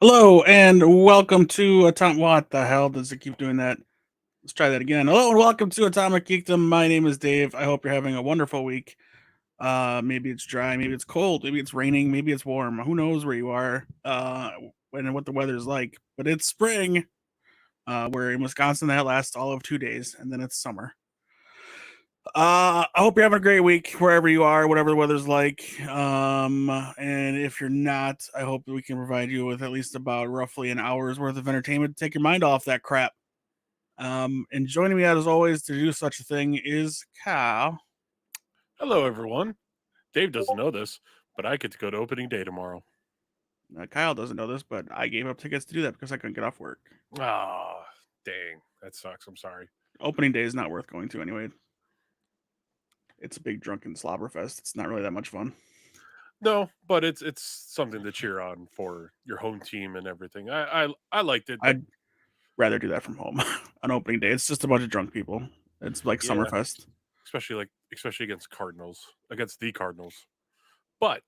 Hello and welcome to What the hell does it keep doing that? Let's try that again. Hello and welcome to Atomic Geekdom. My name is Dave. I hope you're having a wonderful week. Maybe it's dry, maybe it's cold, maybe it's raining, maybe it's warm. Who knows where you are? And what the weather's like. But it's spring. We're in Wisconsin. That lasts all of 2 days, and then it's summer. I hope you're having a great week wherever you are, whatever the weather's like. And if you're not, I hope that we can provide you with at least about roughly an hour's worth of entertainment to take your mind off that crap. And joining me as always to do such a thing is Kyle. Hello, everyone. Dave doesn't know this, but I get to go to opening day tomorrow. Kyle doesn't know this, but I gave up tickets to do that because I couldn't get off work. Ah, dang. That sucks. I'm sorry. Opening day is not worth going to anyway. It's a big drunken slobber fest. It's not really that much fun. No, but it's something to cheer on for your home team and everything. I liked it, but I'd rather do that from home on opening day. It's just a bunch of drunk people. It's like yeah, Summerfest. especially against the Cardinals. But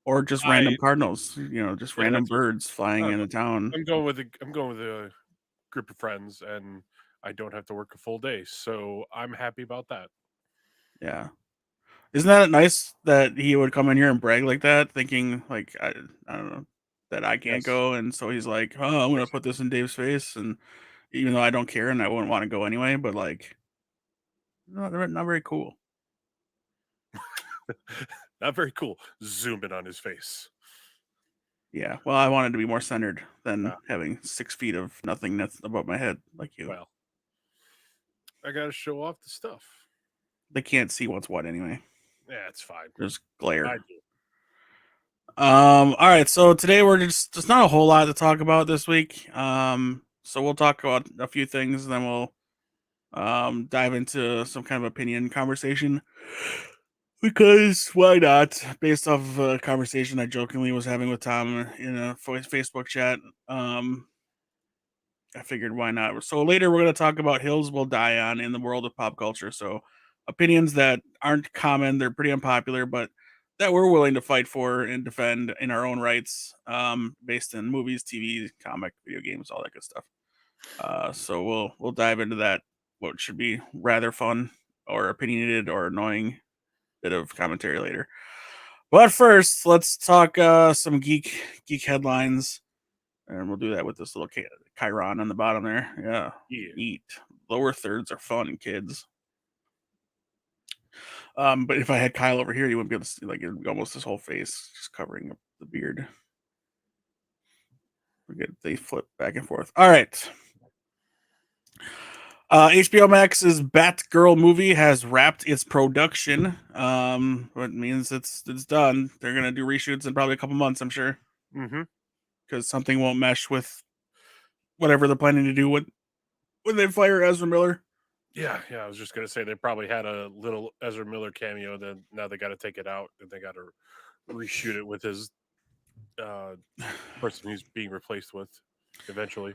Or just random I cardinals, just yeah, random that's birds flying into town. I'm going with a group of friends, and I don't have to work a full day, so I'm happy about that. Yeah. Isn't that nice that he would come in here and brag like that, thinking like I don't know that I can't Yes, go, and so he's like, "Oh, I'm gonna yes. put this in Dave's face," and even though I don't care and I wouldn't want to go anyway, but like, not very cool. Not very cool. Zoom in on his face. Yeah. Well, I wanted to be more centered than Uh, having 6 feet of nothingness above my head like you. well, I got to show off the stuff. They can't see what's what anyway. Yeah, it's fine. There's glare. I do. All right, so today we're just not a whole lot to talk about this week. So we'll talk about a few things, and then we'll dive into some kind of opinion conversation. Because why not? Based off of a conversation I jokingly was having with Tom in a Facebook chat, I figured why not. So later we're going to talk about hills we'll die on in the world of pop culture. So opinions that aren't common, they're pretty unpopular, but that we're willing to fight for and defend in our own rights, based in movies, TV, comic, video games, all that good stuff. So we'll dive into that. What should be rather fun or opinionated or annoying bit of commentary later. But first, let's talk some geek headlines. And we'll do that with this little Chiron on the bottom there. Yeah. Yeah. Neat. Lower thirds are fun, kids. But if I had Kyle over here, you wouldn't be able to see, like, it would be almost his whole face just covering up the beard. They flip back and forth. All right. HBO Max's Batgirl movie has wrapped its production. What means it's done. They're gonna do reshoots in probably a couple months, I'm sure, Mm-hmm. because something won't mesh with whatever they're planning to do when they fire Ezra Miller. Yeah. I was just gonna say they probably had a little Ezra Miller cameo. Then now they got to take it out and they got to reshoot it with his uh, person he's being replaced with eventually.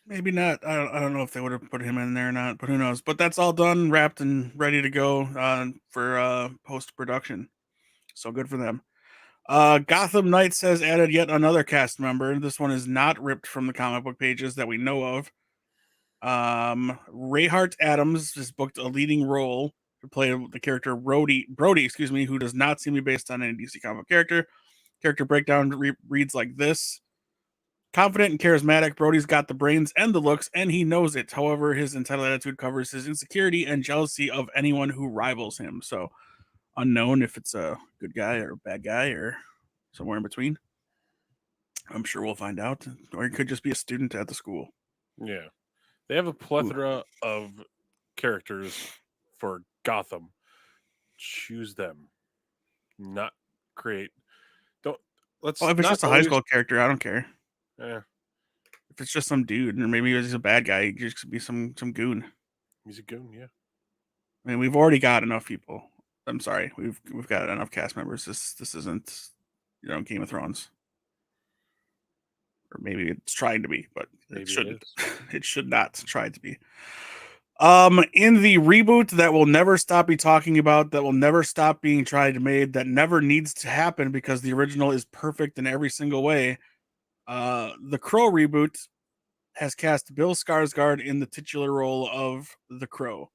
Maybe not. I don't know if they would have put him in there or not, but who knows? But that's all done, wrapped, and ready to go for post production. So good for them. Gotham Knights has added yet another cast member. This one is not ripped from the comic book pages that we know of. Ray Hart Adams has booked a leading role to play the character Brody, who does not seem to be based on any DC comic character. Character breakdown reads like this: confident and charismatic, Brody's got the brains and the looks, and he knows it. However, his entitled attitude covers his insecurity and jealousy of anyone who rivals him. So, unknown if it's a good guy or a bad guy or somewhere in between. I'm sure we'll find out. Or he could just be a student at the school. Yeah, they have a Ooh. plethora of characters for Gotham. Choose them, not create. Don't Well, let's if it's not just a high always. school character, I don't care. Eh, If it's just some dude, or maybe he's a bad guy, he just could be some goon. he's a goon. Yeah. I mean, we've already got enough people. I'm sorry, we've got enough cast members. This isn't, Game of Thrones, or maybe it's trying to be, but it Maybe it shouldn't. is. It should not try to be. In the reboot that will never stop be talking about, that will never stop being tried to made, that never needs to happen because the original is perfect in every single way. The Crow reboot has cast Bill Skarsgård in the titular role of the Crow,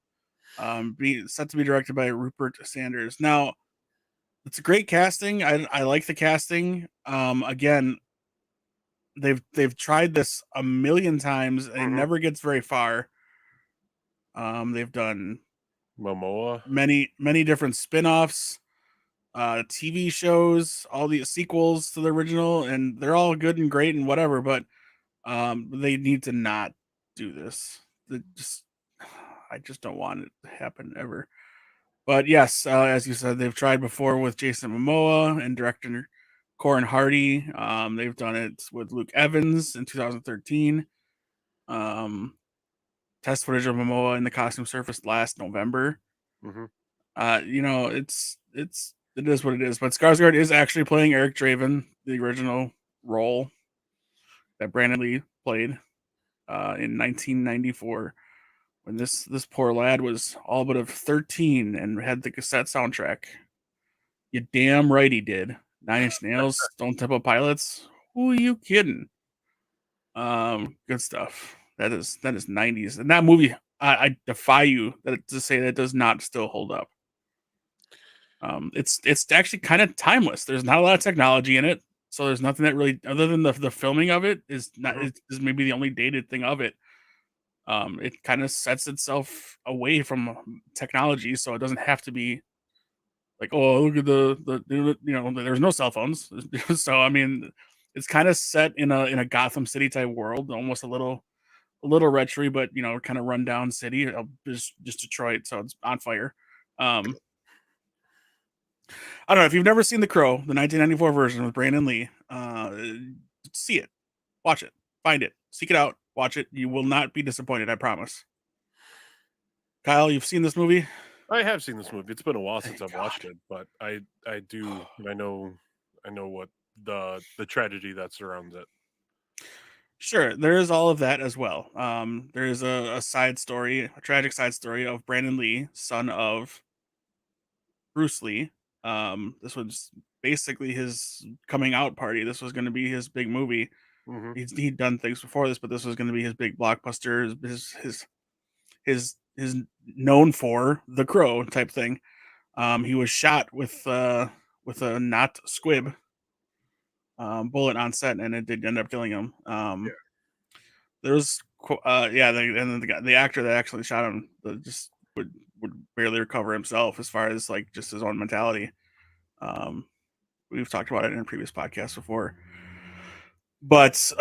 being set to be directed by Rupert Sanders. Now, it's a great casting. I like the casting. Again, they've tried this a million times and it Mhm. never gets very far. They've done Momoa. many different spin-offs, TV shows, all the sequels to the original, and they're all good and great and whatever. But they need to not do this. Just I just don't want it to happen ever. But yes, as you said, they've tried before with Jason Momoa and director Corin Hardy. They've done it with Luke Evans in 2013. Um, Test footage of Momoa in the costume surfaced last November. Mhm. It is what it is. But Skarsgård is actually playing Eric Draven, the original role that Brandon Lee played in 1994, when this poor lad was all but of 13 and had the cassette soundtrack. You damn right he did. Nine Inch Nails, Stone Temple Pilots. Who are you kidding? Good stuff. That is 90s, and that movie. I defy you to say that does not still hold up. It's actually kind of timeless. There's not a lot of technology in it, so there's nothing that really, other than the filming of it, is not Mhm. is maybe the only dated thing of it. It kind of sets itself away from technology, so it doesn't have to be like, oh, look at there's no cell phones. So I mean, it's kind of set in a Gotham City type world, almost a little retro, but kind of run down city, just Detroit, so it's on fire. um I don't know if you've never seen The Crow, the 1994 version with Brandon Lee. See it, watch it, find it, seek it out, watch it. You will not be disappointed, I promise. Kyle, you've seen this movie? I have seen this movie. It's been a while since Thank I've watched God. it, but I do, and I know what the tragedy that surrounds it. Sure, there is all of that as well. There is a side story, a tragic side story of Brandon Lee, son of Bruce Lee. This was basically his coming out party. This was going to be his big movie. Mhm. He'd done things before this, but this was going to be his big blockbuster. His known for the Crow type thing. He was shot with a not squib bullet on set, and it did end up killing him. Yeah. There was yeah, and then the actor that actually shot him just would barely recover himself as far as like just his own mentality. Um, we've talked about it in a previous podcast before. But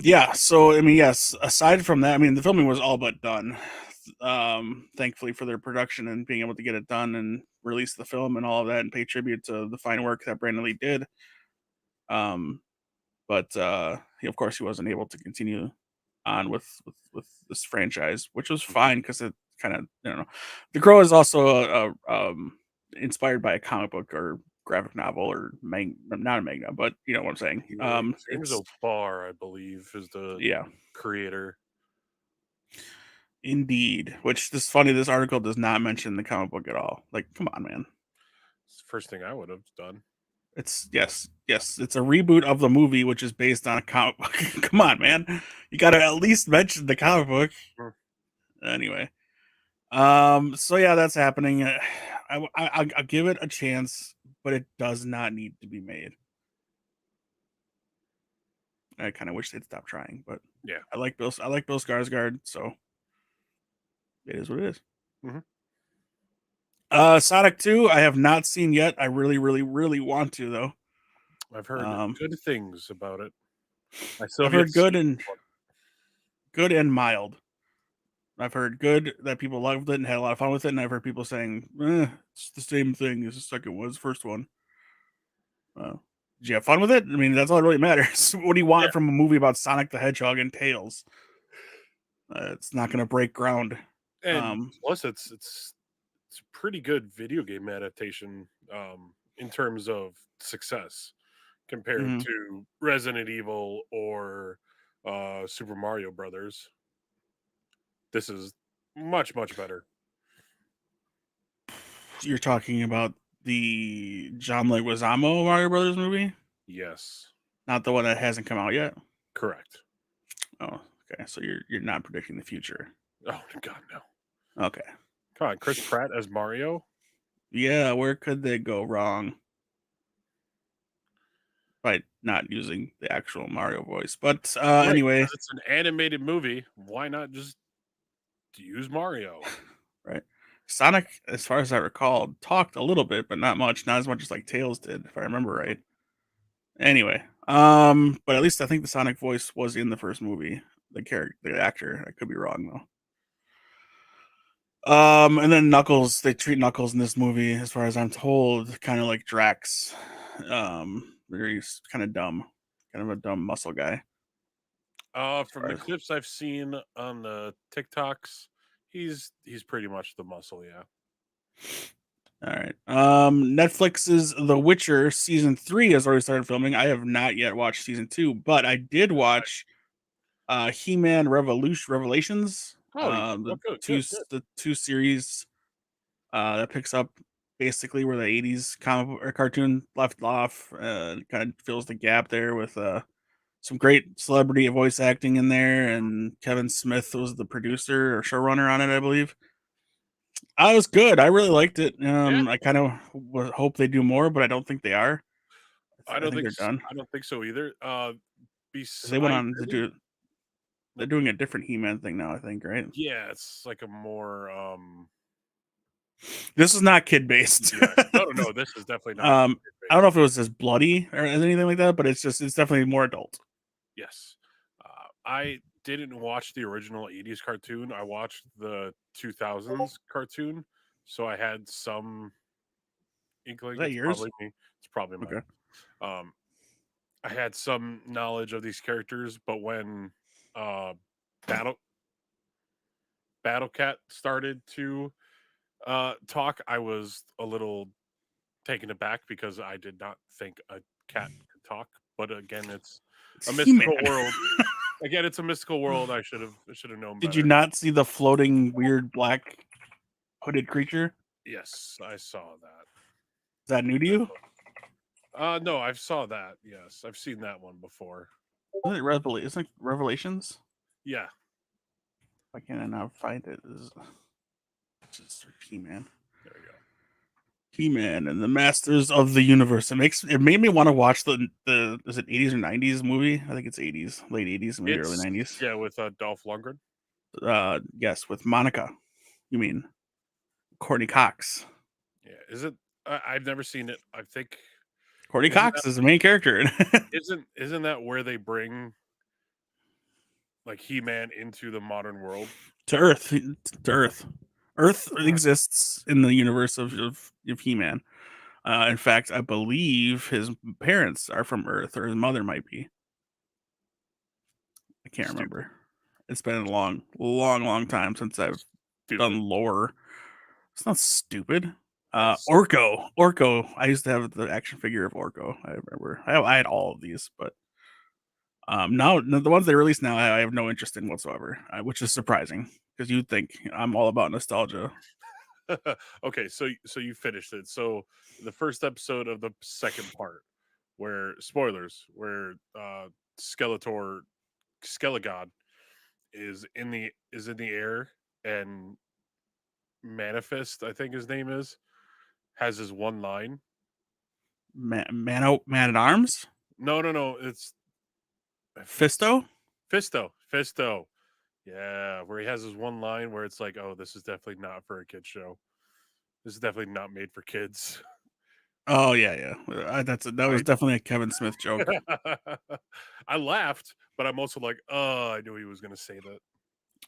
yeah, so I mean, yes, aside from that, I mean, the filming was all but done. Thankfully for their production and being able to get it done and release the film and all of that and pay tribute to the fine work that Brandon Lee did. Um, but of course, he wasn't able to continue on with this franchise, which was Mhm. fine because it kind of, The Crow is also inspired by a comic book or graphic novel or not a manga, but you know what I'm saying. Yeah, James It's O'Barr, I believe, is the Yeah, creator. indeed. Which this funny, this article does not mention the comic book at all. Like, come on, man. It's the first thing I would have done. It's yes, it's a reboot of the movie, which is based on a comic book. Come on, man. You got to at least mention the comic book. Mm. Anyway, so yeah, that's happening. I'll give it a chance, but it does not need to be made. I kind of wish they'd stop trying, but Yeah. I like Bill Skarsgård, so it is what it is. Mhm. Sonic 2, I have not seen yet. I really, really, really want to though. I've heard Um, good things about it. I still I've have yet heard to see it, but good and mild. I've heard good that people loved it and had a lot of fun with it, and I've heard people saying, it's the same thing as the second one, as the first one. Did you have fun with it? I mean, that's all that really matters. What do you yeah. want from a movie about Sonic the Hedgehog and Tails? It's not going to break ground. And Um, plus it's a pretty good video game adaptation in terms of success compared mhm. to Resident Evil or Super Mario Brothers. This is much better. You're talking about the John Leguizamo Mario Brothers movie, Yes. not the one that hasn't come out yet. Correct. Oh, okay. So you're not predicting the future. Oh God, no! Okay. Come on, Chris Pratt as Mario. Yeah, where could they go wrong by not using the actual Mario voice? But Right, anyway, because it's an animated movie. Why not just use Mario? right. Sonic, as far as I recall, talked a little bit, but not as much as like Tails did, if I remember right. Anyway, but at least I think the Sonic voice was in the first movie. The character, the actor. I could be wrong though. And then Knuckles, they treat Knuckles in this movie, as far as I'm told, kind of like Drax. Very kind of dumb, kind of a dumb muscle guy. As From far the as clips I've seen on the TikToks, he's pretty much the muscle. Yeah. all right, Netflix's The Witcher season 3 has already started filming. I have not yet watched season 2, but I did watch He-Man Revolution Revelations. Oh, oh, good, good, good. The two series that picks up basically where the 80s comic or cartoon left off. Kind of fills the gap there with some great celebrity voice acting in there, and Kevin Smith was the producer or showrunner on it, I believe. I was good. I really liked it. Yeah, I kind of hope they do more, but I don't think they are. I think they're done I don't think so either. because they went I on to really do. They're doing a different He-Man thing now, I think, right? yeah, it's like a more This is not kid based. yeah. No, no, no. This is definitely not I don't know based. if it was as bloody or anything like that, but it's definitely more adult. Yes. I didn't watch the original 80s cartoon. I watched the 2000s cartoon, so I had some Is inkling. that It's yours? probably me. It's probably mine. Okay. Um, I had some knowledge of these characters, but when uh, Battle Battle Cat started to talk, I was a little taken aback because I did not think a cat could talk. But again, it's It's a He-Man. mystical world. Again, it's a mystical world. I should have known Did you better. not see the floating weird black hooded creature? Yes, I saw that. Is that new to you? No, I saw that. Yes, I've seen that one before. Isn't it Revelations? Yeah, Why can't I now find it? This is just search He-Man. there we go. He-Man and the Masters of the Universe. It made me want to watch the is it 80s or 90s movie? I think it's 80s, late 80s, maybe early It's 90s. yeah with Dolph Lundgren. Yes, with Monica. You mean Courtney Cox? Yeah, is it? I've never seen it. I think Courtney isn't Cox is the main character. isn't that where they bring like He Man into the modern world? To Earth, to Earth. Earth exists in the universe of He-Man. In fact, I believe his parents are from Earth, or his mother might be. I can't Stupid, remember. It's been a long, long, long time since I've done stupid. lore. It's not stupid. Yes. Orko. I used to have the action figure of Orko. I remember. I had all of these, but now the ones they release now, I have no interest in whatsoever, which is surprising because you'd think I'm all about nostalgia. Okay, so you finished it. So the first episode of the second part, where spoilers, where Skeletor Skelegod is in the air and Manifest, I think his name is, has his one line. Man at Arms, No, no, no, it's Fisto. Fisto. Fisto. Yeah, where he has his one line where it's like, "Oh, this is definitely not for a kid show. This is definitely not made for kids." Oh yeah. That was I definitely a Kevin Smith joke. I laughed, but I'm also like, "Oh, I knew he was going to say that."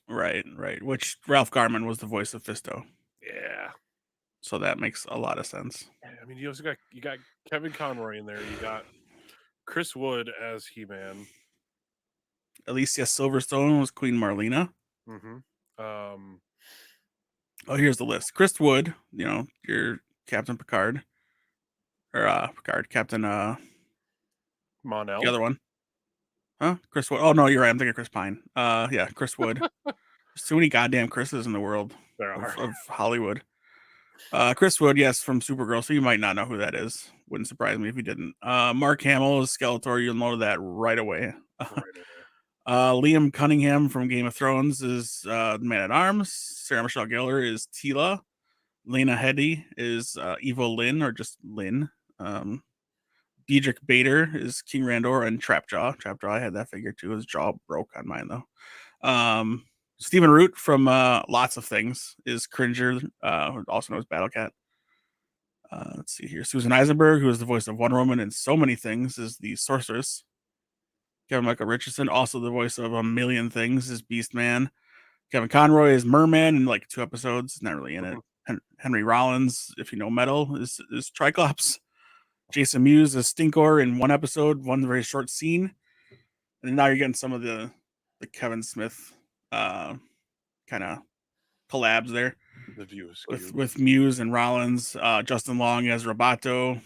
Right. Which Ralph Garman was the voice of Fisto, Yeah. so that makes a lot of sense. I mean, you got Kevin Conroy in there. You got Chris Wood as He-Man. Alicia Silverstone was Queen Marlena. Mhm. Um Oh, here's the list: Chris Wood, your Captain Picard, or Picard, Captain. The Monel. other one, huh? Chris Wood. Oh no, you're right. I'm thinking Chris Pine. Yeah, Chris Wood. There's too many goddamn Chris's in the world There are. of Hollywood. Chris Wood, yes, from Supergirl, so you might not know who that is. Wouldn't surprise me if you didn't. Mark Hamill is Skeletor. You'll know that right away. Right away. Liam Cunningham from Game of Thrones is Man at Arms. Sarah Michelle Gellar is Tila. Lena Headey is Evil Lynn, or just Lynn. Diedrich Bader is King Randor, and Trapjaw. Trapjaw, I had that figure too. His jaw broke on mine though. Stephen Root from Lots of Things is Cringer, also known as Battle Cat. Let's see here. Susan Eisenberg, who is the voice of Wonder Woman in so many things, is the Sorceress. Kevin Michael Richardson, also the voice of a million things, is Beastman. Kevin Conroy is Merman in like 2 episodes, not really in it. Henry Rollins, if you know metal, is Triclops. Jason Mewes is Stinkor in 1 episode, one very short scene. And now you're getting some of the Kevin Smith kind of collabs there. The view is with Mewes and Rollins. Justin Long as Roboto.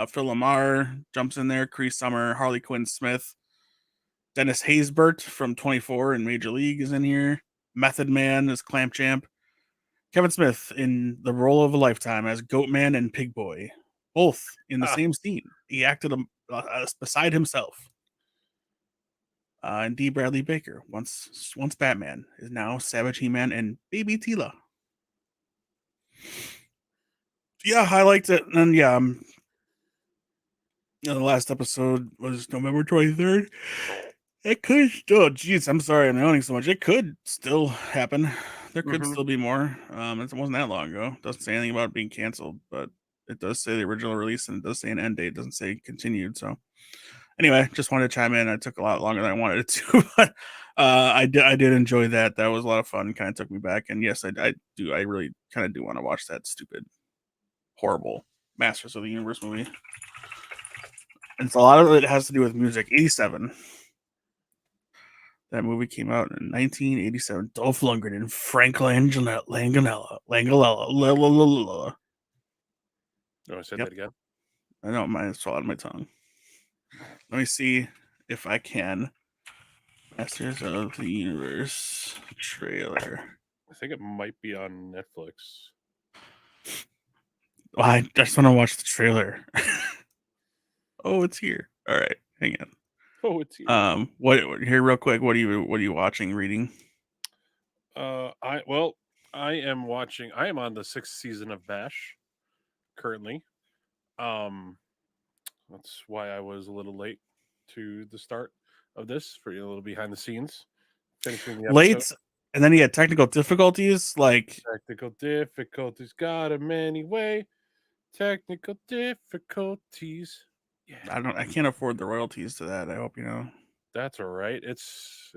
Phil Lamar jumps in there. Cree Summer, Harley Quinn Smith. Dennis Haysbert from 24 and Major League is in here. Method Man is Clamp Champ. Kevin Smith in the role of a lifetime as Goatman and Pig Boy, both in the same scene. He acted beside himself. And D. Bradley Baker, once Batman, is now Savage He-Man and Baby Tila. Yeah, I liked it. And yeah, the last episode was November 23rd. It could still, geez, I'm sorry I'm yawning so much. It could still happen. There could still be more. It wasn't that long ago. It doesn't say anything about it being canceled, but it does say the original release, and it does say an end date. It doesn't say continued. So anyway, just wanted to chime in. It took a lot longer than I wanted it to, but I did enjoy that. That was a lot of fun. Kind of took me back. And yes, I really kind of do want to watch that stupid, horrible Masters of the Universe movie. And so a lot of it has to do with music. 87. That movie came out in 1987. Dolph Lundgren and Frank Langella. Oh, I said that again. I know, it's all on my tongue. Let me see if I can. Masters of the Universe trailer. I think it might be on Netflix. Well, I just want to watch the trailer. Oh, it's here. All right, hang on. Oh, it's here. What here real quick? What are you watching, reading? I am watching. I am on the 6th season of MASH currently. That's why I was a little late to the start of this, for a little behind the scenes, finishing the episode. Late, and then he had technical difficulties. Technical difficulties got him anyway. Technical difficulties. Yeah. I can't afford the royalties to that. I hope you know. That's all right. It's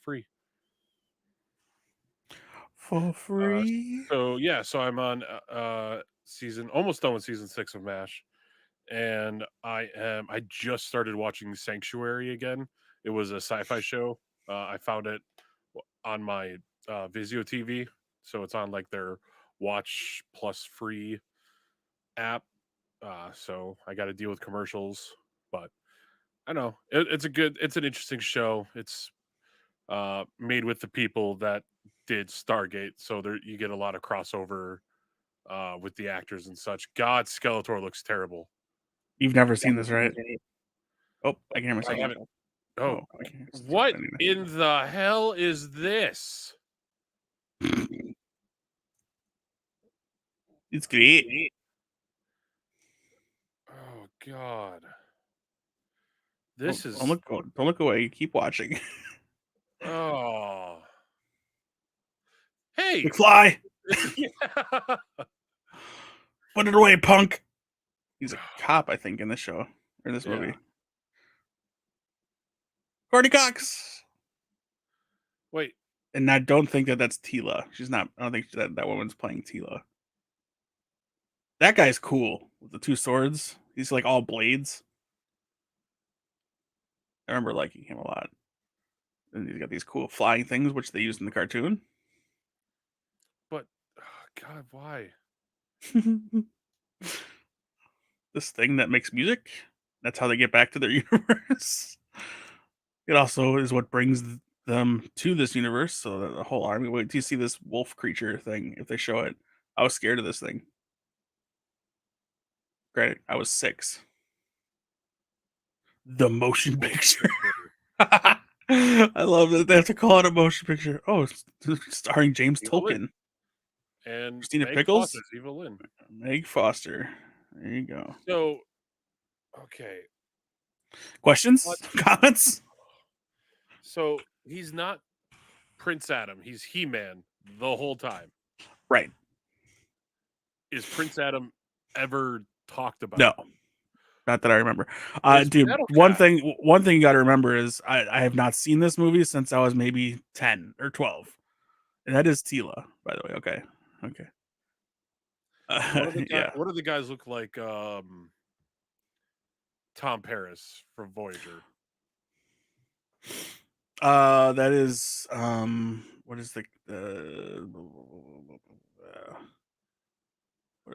free. For free. So I'm on season, almost done with season 6 of MASH, and I just started watching Sanctuary again. It was a sci-fi show. I found it on my Vizio TV, so it's on like their Watch Plus free app. So I got to deal with commercials, but I know it's an interesting show. It's made with the people that did Stargate, so there you get a lot of crossover with the actors and such. God, Skeletor looks terrible. You've never seen this, right? Oh, I can hear myself. I haven't. Oh, what in the hell is this? It's great. Oh God, this is. Don't look away. Keep watching. Oh, hey, McFly. Put it away, punk. He's a cop, I think, in this show, or in this movie. Courtney Cox. Wait. And I don't think that's Tila. She's not. I don't think that woman's playing Tila. That guy's cool with the 2 swords. He's like all blades. I remember liking him a lot. And he's got these cool flying things, which they used in the cartoon. But, oh God, why? This thing that makes music. That's how they get back to their universe. It also is what brings them to this universe. So that the whole army. Wait till you see this wolf creature thing. If they show it, I was scared of this thing. Granted, I was 6. The motion picture. I love that they have to call it a motion picture. Oh, it's starring James Evil Lynn Tolkien, and Christina Meg Pickles, Foster's Evil Lynn. Meg Foster. There you go. So, okay, what? Questions? Comments? So he's not Prince Adam. He's He-Man the whole time. Right. Is Prince Adam ever talked No, about? not that I remember. Is Dude, Metal one Cat? thing one thing you gotta remember is I have not seen this movie since I was maybe 10 or 12. And that is Tila, by the way. Okay. Okay. Yeah. What do the guys look like? Tom Paris from Voyager. That is what is what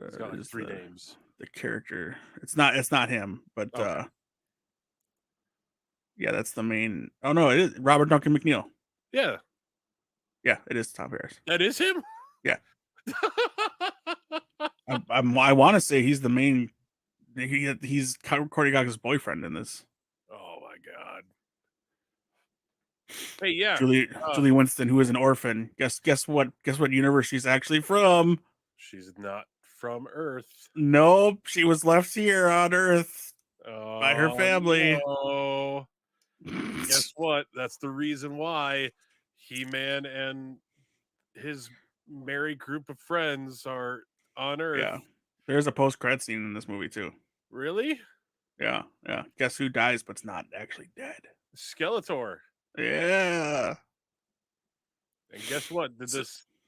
He's got like is three names. the character? It's not him, but Okay. yeah, that's the main. Oh no, it is Robert Duncan McNeil. Yeah, Yeah, it is Tom Paris. that is him. Yeah, I want to say he's the main. He's Courtney Cox's boyfriend in this. Oh my god. Hey, yeah. Julie Winston, who is an orphan. Guess what? Guess what universe she's actually from? She's not from Earth. Nope, she was left here on Earth by her Oh family. no. Guess what? That's the reason why He-Man and his merry group of friends are on Earth. Yeah, there's a post-credit scene in this movie too. Really? Yeah, yeah. Guess who dies but's not actually dead? Skeletor. Yeah. And guess what? So,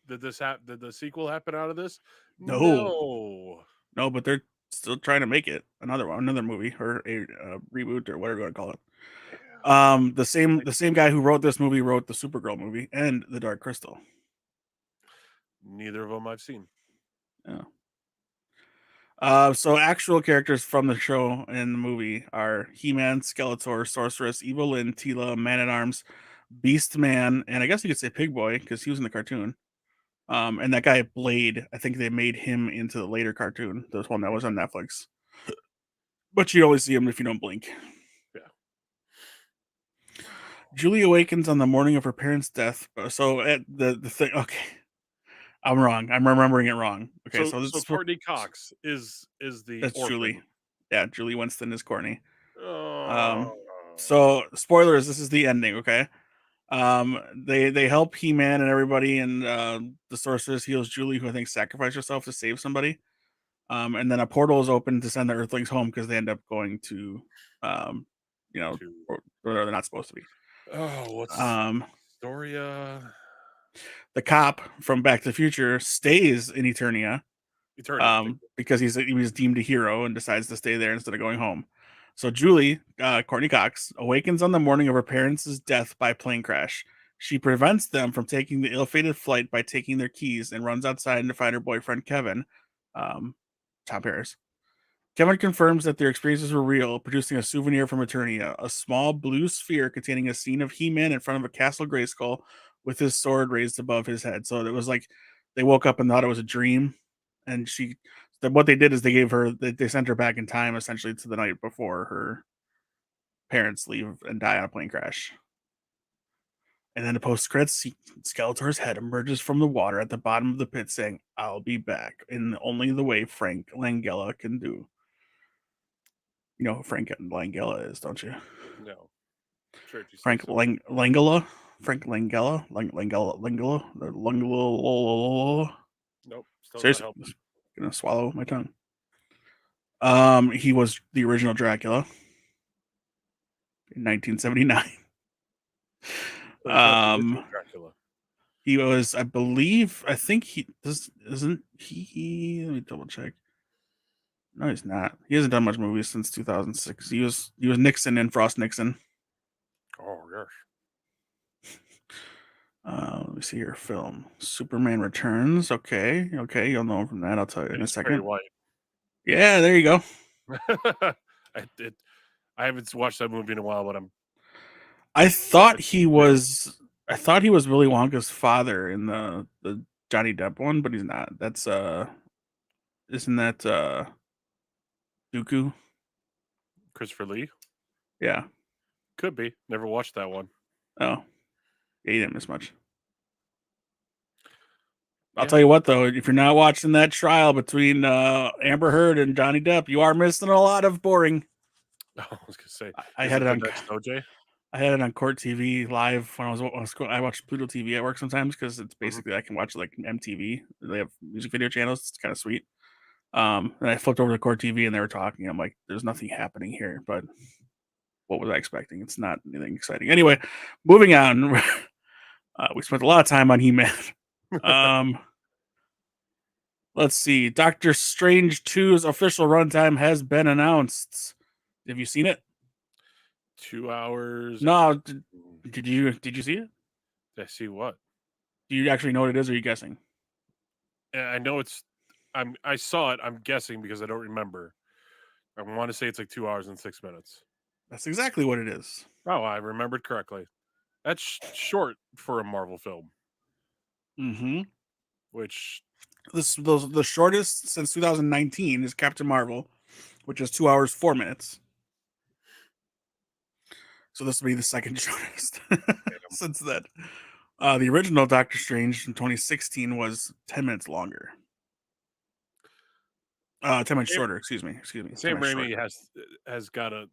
Did the sequel happen out of this? no, No. no, but they're still trying to make it another movie or a reboot or whatever you want to call it. Like, The same guy who wrote this movie wrote the Supergirl movie and the Dark Crystal. neither of them I've seen. Yeah. So actual characters from the show and the movie are He-Man, Skeletor, Sorceress, Evil Lynn, Tila, Man at Arms, Beast Man, and I guess you could say Pig Boy because he was in the cartoon. And that guy Blade, I think they made him into the later cartoon. This one that was on Netflix. But you only see him if you don't blink. Yeah. Julie awakens on the morning of her parents' death. So at the thing, okay, I'm wrong. I'm remembering it wrong. Okay, so So this Courtney Cox is the that's Julie. orphan. Yeah, Julie Winston is Courtney. Oh. Um, so spoilers. This is the ending. Okay. They help He-Man and everybody, and the sorceress heals Julie, who I think sacrificed herself to save somebody. And then a portal is open to send the Earthlings home because they end up going to, um, To where they're not supposed to be. what's Um, Storia? the cop from Back to the Future stays in Eternia, Eternia. Thank you. because he was deemed a hero and decides to stay there instead of going home. So Julie, Courtney Cox, awakens on the morning of her parents' death by plane crash. She prevents them from taking the ill-fated flight by taking their keys and runs outside to find her boyfriend Kevin, um, Tom Paris. Kevin confirms that their experiences were real, producing a souvenir from Eternia, a small blue sphere containing a scene of He-Man in front of a Castle Grayskull with his sword raised above his head. So it was like they woke up and thought it was a dream, and what they did is they sent her back in time essentially to the night before her parents leave and die on a plane crash. And then the post credits, Skeletor's head emerges from the water at the bottom of the pit, saying, "I'll be back," in only the way Frank Langella can do. You know who Frank Langella is, don't you? No. Sure, if you say Frank so. Langella? Frank Langella? Langella? Nope. Still not Seriously, helping. just gonna swallow my tongue. He was the original Dracula in 1979. So he's not the original Um, Dracula. he was, I think he does, isn't he? Let me double check. No, he's not. He hasn't done much movies since 2006. He was Nixon in Frost Nixon. Oh gosh. Let me see your film. Superman Returns. Okay, okay, you'll know him from that. I'll tell you in And a he's Perry second. White. Yeah, there you go. I did. I haven't watched that movie in a while, but I'm I hoping thought it's he there. was. I thought he was Willy Wonka's father in the Johnny Depp one, but he's not. That's isn't that Dooku? Christopher Lee Yeah. could be. Never watched that one. Oh, yeah, you didn't miss much. I'll Yeah. tell you what, though, if you're not watching that trial between Amber Heard and Johnny Depp, you are missing a lot of boring. I was gonna say, I is had it it the on. next OJ? I had it on Court TV live when I watched Pluto TV at work sometimes because it's Mhm. basically I can watch like MTV. They have music video channels. It's kind of sweet. And I flipped over to Court TV and they were talking. I'm like, there's nothing happening here, but what was I expecting? It's not anything exciting. Anyway, moving on. We spent a lot of time on He-Man. Um, let's see. Doctor Strange 2's official runtime has been announced. Have you seen it? 2 hours. No. Did you see it? I see what? Do you actually know what it is, or are you guessing? I know it's. I saw it. I'm guessing because I don't remember. I want to say it's like 2 hours and 6 minutes. That's exactly what it is. Oh, I remembered correctly. That's short for a Marvel film, Mm-hmm. which The shortest since 2019 is Captain Marvel, which is 2 hours 4 minutes. So this will be the second shortest since then. The original Doctor Strange in 2016 was 10 minutes longer. 10 minutes Sam, shorter. Excuse me. 10 Sam minutes shorter. Raimi has got to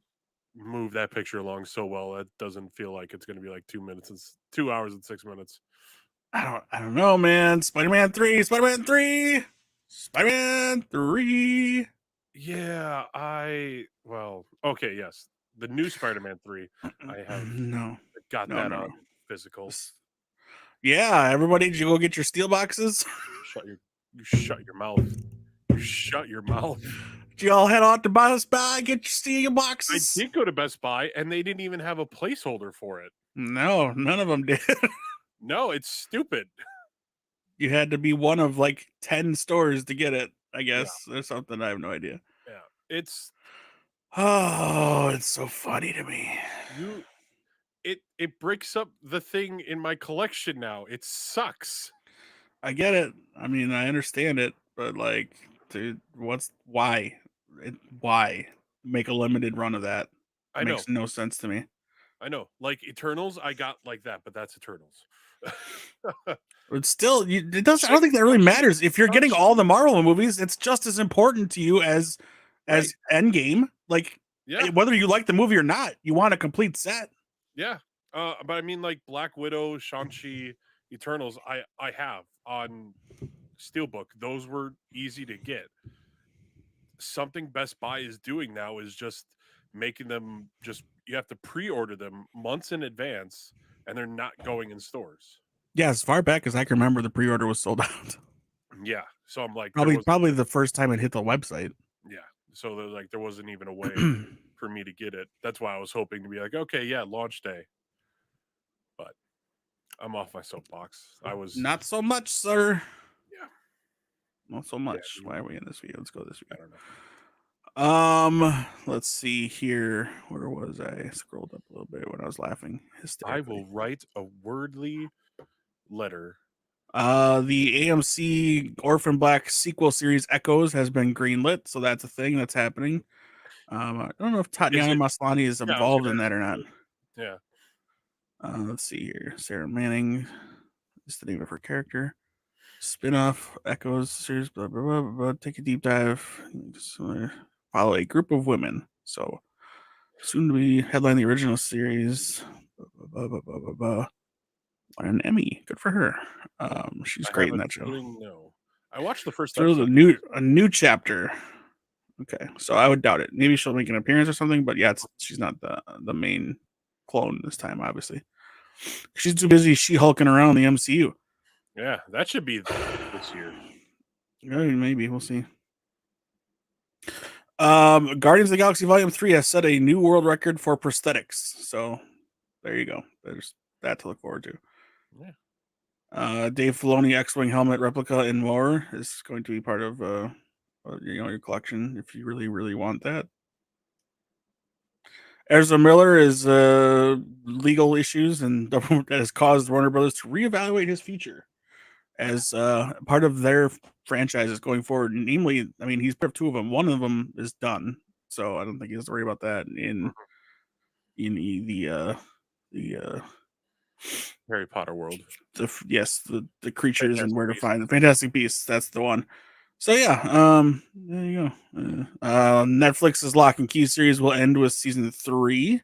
move that picture along so well that doesn't feel like it's going to be like 2 minutes. It's 2 hours and 6 minutes. I don't know, man. Spider-Man 3, Spider-Man 3, Spider-Man 3. Yeah, well, okay, yes. The new Spider-Man 3, I have No, got no, that no, on no. physical. Yeah, everybody, did you go get your steel boxes? Shut your you shut your mouth. You shut your mouth. Did you all head out to Best Buy, get your steel I boxes? did go to Best Buy and they didn't even have a placeholder for it. No, none of them did. No, it's stupid. You had to be one of like 10 stores to get it, I Yeah, guess, or something. I have no idea. yeah. It's Oh, it's so funny to me. you it breaks up the thing in my collection now. It sucks. I get it. I mean, I understand it, but like, dude, why? Why make a limited run of that? I know. Makes no sense to me. I know. Like Eternals, I got like that, but that's Eternals. But still, it does. I don't think that really Shang-Chi, matters. If you're getting all the Shang-Chi, Marvel movies, it's just as important to you right. as Endgame. Like, Yeah. whether you like the movie or not, you want a complete set. Yeah. But I mean like Black Widow, Shang-Chi, Eternals, I have on Steelbook. Those were easy to get. Something Best Buy is doing now is just making them just you have to pre-order them months in advance and they're not going in stores. Yeah, as far back as I can remember, the pre-order was sold out. Yeah. So I'm like there probably was probably the first time it hit the website. yeah. So there wasn't even a way for me to get it. That's why I was hoping to be like, okay, yeah, launch day. But I'm off my soapbox. I was Not so much, sir. yeah, Not so yeah, much. Why are we in this video? Let's go this I video. don't know. Let's see here. Where was I? Scrolled up a little bit when I was laughing I hysterically. will write a wordly letter. The AMC Orphan Black sequel series Echoes has been greenlit, so that's a thing that's happening. I don't know if Is Tatiana it Maslany is yeah, I was involved gonna in ask that or you not. too. Yeah. Let's see here. Sarah Manning is the name of her character. Spin-off Echoes series. Blah blah blah. Blah, blah. Take a deep dive. Just, follow a group of women. So soon to be headline the original series. Blah, blah, blah, blah, blah. Won an Emmy. Good for her. She's I have great in a that show. feeling no. I watched the first Through episode. a new chapter. Okay, so I would doubt it. Maybe she'll make an appearance or something, but yeah, she's not the main clone this time. Obviously, she's too busy She-Hulking around the MCU. Yeah, that should be this year. Maybe we'll see. Guardians of the Galaxy Volume 3 has set a new world record for prosthetics. So there you go. There's that to look forward to. Yeah. Dave Filoni X-Wing helmet replica and more is going to be part of your collection if you really, really want that. Ezra Miller is legal issues and that has caused Warner Brothers to reevaluate his future as part of their franchises going forward. Namely, I mean, he's part of two of them. One of them is done, so I don't think he has to worry about that in the Harry Potter world. Yes, the creatures and Fantastic where to Beasts. find the Fantastic Beasts. That's the one. So yeah, there you go. Netflix's Lock and Key series will end with season 3.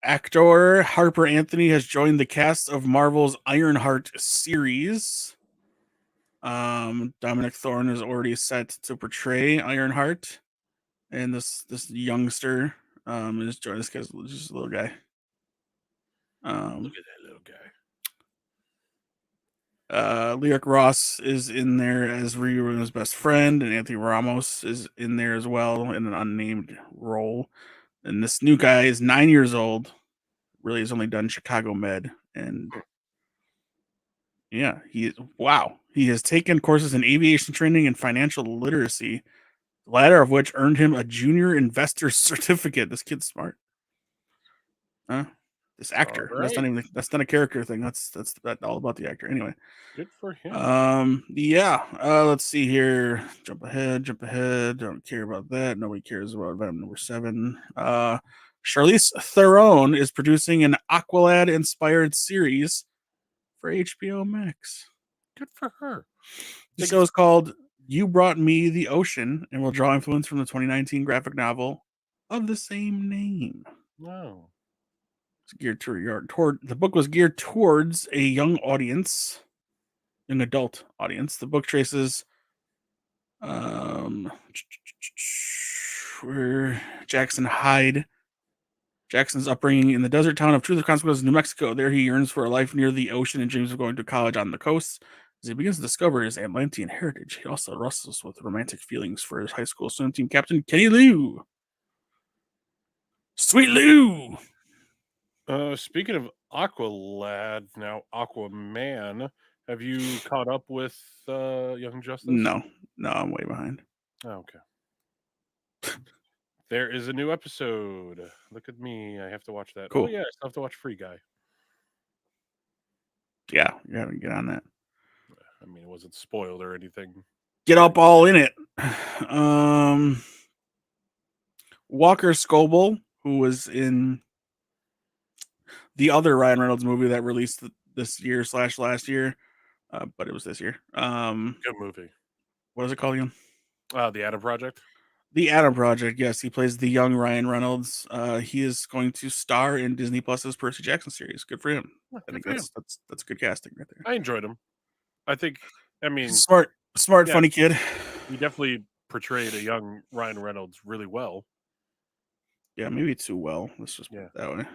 Actor Harper Anthony has joined the cast of Marvel's Ironheart series. Dominic Thorne is already set to portray Ironheart, and this youngster is joining. This guy's just a little guy. Look at that little guy. Lyric Ross is in there as Ryu's best friend, and Anthony Ramos is in there as well in an unnamed role. And this new guy is 9 years old. Really has only done Chicago Med, and yeah, he has taken courses in aviation training and financial literacy, the latter of which earned him a junior investor certificate. This kid's smart. Huh? This All actor. right. That's not a character thing. That's all about the actor. Anyway. Good for him. Yeah. Let's see here. Jump ahead. Don't care about that. Nobody cares about Venom number 7. Charlize Theron is producing an Aqualad inspired series for HBO Max. Good for her. The show is called You Brought Me the Ocean and will draw influence from the 2019 graphic novel of the same name. No. It's geared toward the book was geared towards a young audience, an adult audience. The book traces where Jackson's upbringing in the desert town of Truth or Consequences, New Mexico. There he yearns for a life near the ocean and dreams of going to college on the coast. As he begins to discover his Atlantean heritage, he also wrestles with romantic feelings for his high school swim team captain, Kenny Lou. Sweet Lou! Speaking of Aqualad, now Aquaman, have you caught up with Young Justice? No, I'm way behind. Oh, okay. There is a new episode. Look at me. I have to watch that. Cool. Oh, yeah. I still have to watch Free Guy. Yeah, you gotta get on that. I mean, it wasn't spoiled or anything. Get up all in it. Walker Scobell, who was in the other Ryan Reynolds movie that released this year / last year, but it was this year. Good movie. What is it called again? The Adam Project. The Adam Project. Yes, he plays the young Ryan Reynolds. He is going to star in Disney Plus's Percy Jackson series. Good for him. I think that's good casting right there. I enjoyed him. I think. I mean, smart, yeah, funny kid. He definitely portrayed a young Ryan Reynolds really well. Yeah, maybe too well. Let's just put it that way.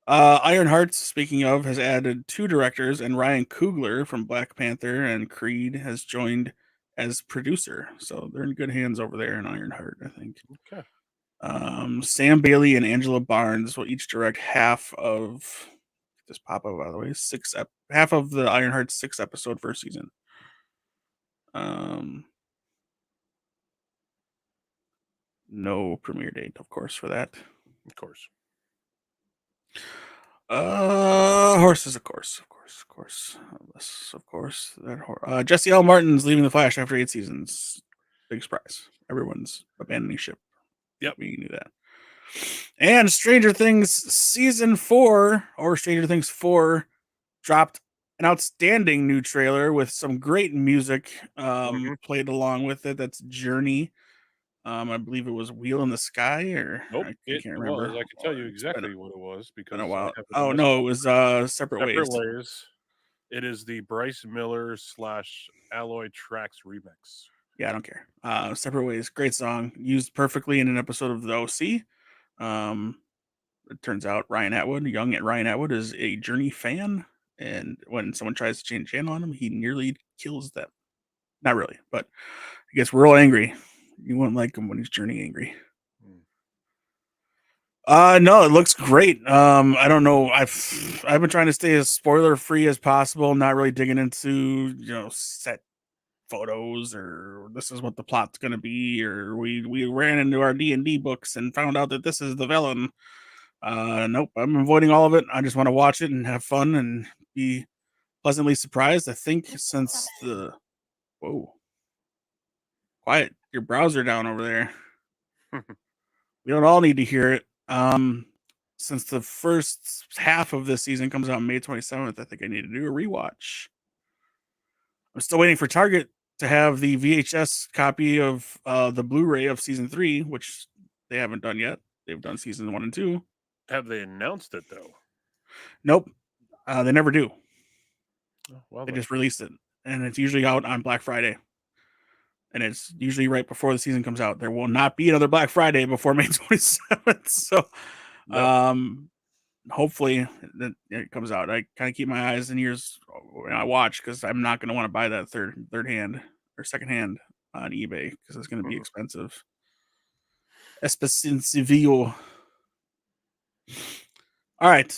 Ironheart, speaking of, has added 2 directors, and Ryan Coogler from Black Panther and Creed has joined as producer. So they're in good hands over there in Ironheart, I think. Okay. Sam Bailey and Angela Barnes will each direct half of this pop up, by the way, half of the Ironheart 6 episode first season. No premiere date, of course, for that. Of course. Horses, of course. That Jesse L. Martin's leaving the Flash after 8 seasons. Big surprise. Everyone's abandoning ship. Yep, we knew that. And Stranger Things season 4 or Stranger Things 4 dropped an outstanding new trailer with some great music played along with it. That's Journey. I believe it was Wheel in the Sky, or nope, I can't remember. I can tell you exactly what it was because a while. Oh no, it was Separate Ways. It is the Bryce Miller / Alloy Tracks remix. Yeah, I don't care. Separate Ways, great song, used perfectly in an episode of The OC. It turns out young Ryan Atwood, is a Journey fan, and when someone tries to change channel on him, he nearly kills them. Not really, but he gets real angry. You won't like him when he's Journey angry. No, it looks great. I don't know. I've been trying to stay as spoiler free as possible, not really digging into set photos or this is what the plot's gonna be, or we ran into our D&D books and found out that this is the villain. Nope, I'm avoiding all of it. I just want to watch it and have fun and be pleasantly surprised. I think since quiet your browser down over there. We don't all need to hear it. since the first half of this season comes out May 27th, I think I need to do a rewatch. I'm still waiting for Target to have the VHS copy of the Blu-ray of season 3, which they haven't done yet. They've done season 1 and 2. Have they announced it though? Nope, they never do. Oh, well, They then. just released it, and it's usually out on Black Friday, and it's usually right before the season comes out. There will not be another Black Friday before May 27th. So, No. um, hopefully that it comes out. I kind of keep my eyes and ears when I watch because I'm not going to want to buy that third hand or second hand on eBay because it's going to be Mm-mm. expensive. Especensivio. All right.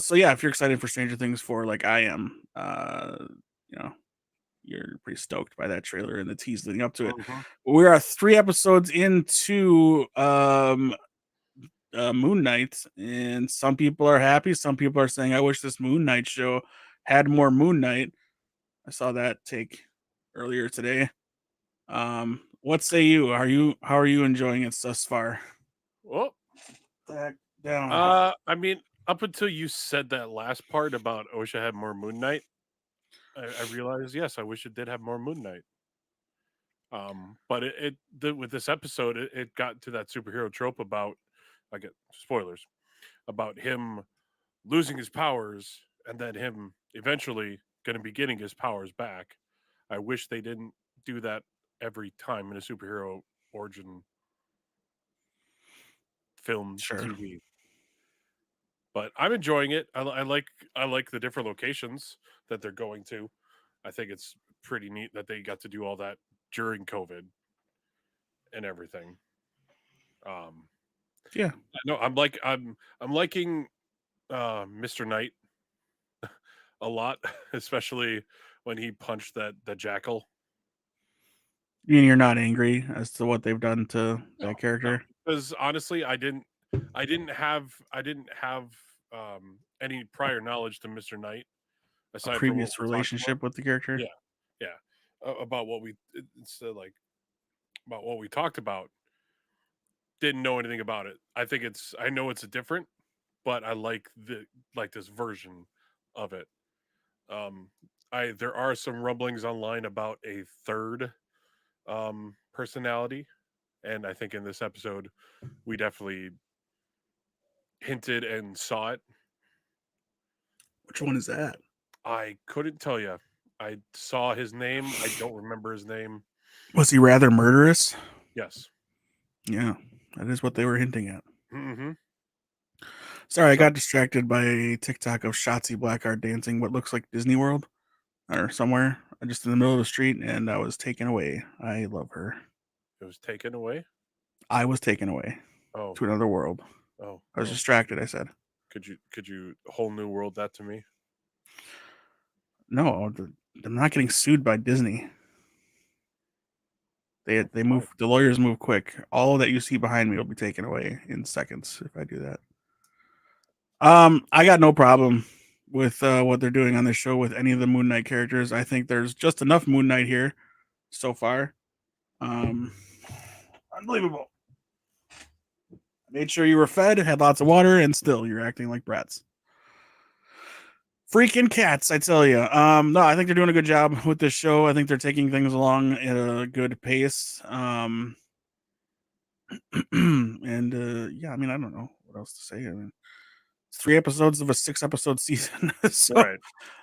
So yeah, if you're excited for Stranger Things 4 like I am, you know, you're pretty stoked by that trailer and the tease leading up to it. Mhm. We are 3 episodes into Moon Knight, and some people are happy. Some people are saying, "I wish this Moon Knight show had more Moon Knight." I saw that take earlier today. What say you? How are you enjoying it thus far? Well, Back down. I mean, up until you said that last part about OSHA had more Moon Knight, I realized yes, I wish it did have more Moon Knight. But with this episode, it got to that superhero trope about, I get spoilers, about him losing his powers and then him eventually going to be getting his powers back. I wish they didn't do that every time in a superhero origin film Sure. TV. But I'm enjoying it. I like the different locations that they're going to. I think it's pretty neat that they got to do all that during COVID and everything. Um, Yeah. no, I'm liking Mr. Knight a lot, especially when he punched that jackal. You're not angry as to what they've done to No, that no, character? because honestly, I didn't have any prior knowledge to Mr. Knight A aside from what previous we talked about. relationship with the character? Yeah, yeah, about what we it's like about what we talked about. Didn't know anything about it. I know it's a different, but I like this version of it. Um, I there are some rumblings online about a third personality, and I think in this episode we definitely hinted and saw it. Which one is that? I couldn't tell you. I saw his name. I don't remember his name. Was he rather murderous? Yes. Yeah, that is what they were hinting at. Mm-hmm. Sorry, I So got distracted by a TikTok of Shotzi Blackheart dancing what looks like Disney World or somewhere just in the middle of the street, and I was taken away. I love her. it was taken away. I was taken away Oh, to another world. oh, I was oh. distracted, I said. Could you whole new world that to me? No, I'm not getting sued by Disney. They Fine. move. The lawyers move quick. All that you see behind me will be taken away in seconds if I do that. I got no problem with what they're doing on this show with any of the Moon Knight characters. I think there's just enough Moon Knight here so far. Um, Unbelievable. Made sure you were fed, had lots of water, and still you're acting like brats. Freaking cats, I tell you. No, I think they're doing a good job with this show. I think they're taking things along at a good pace. And yeah, I mean, I don't know what else to say. I mean, it's 3 episodes of a 6 episode season, so Right.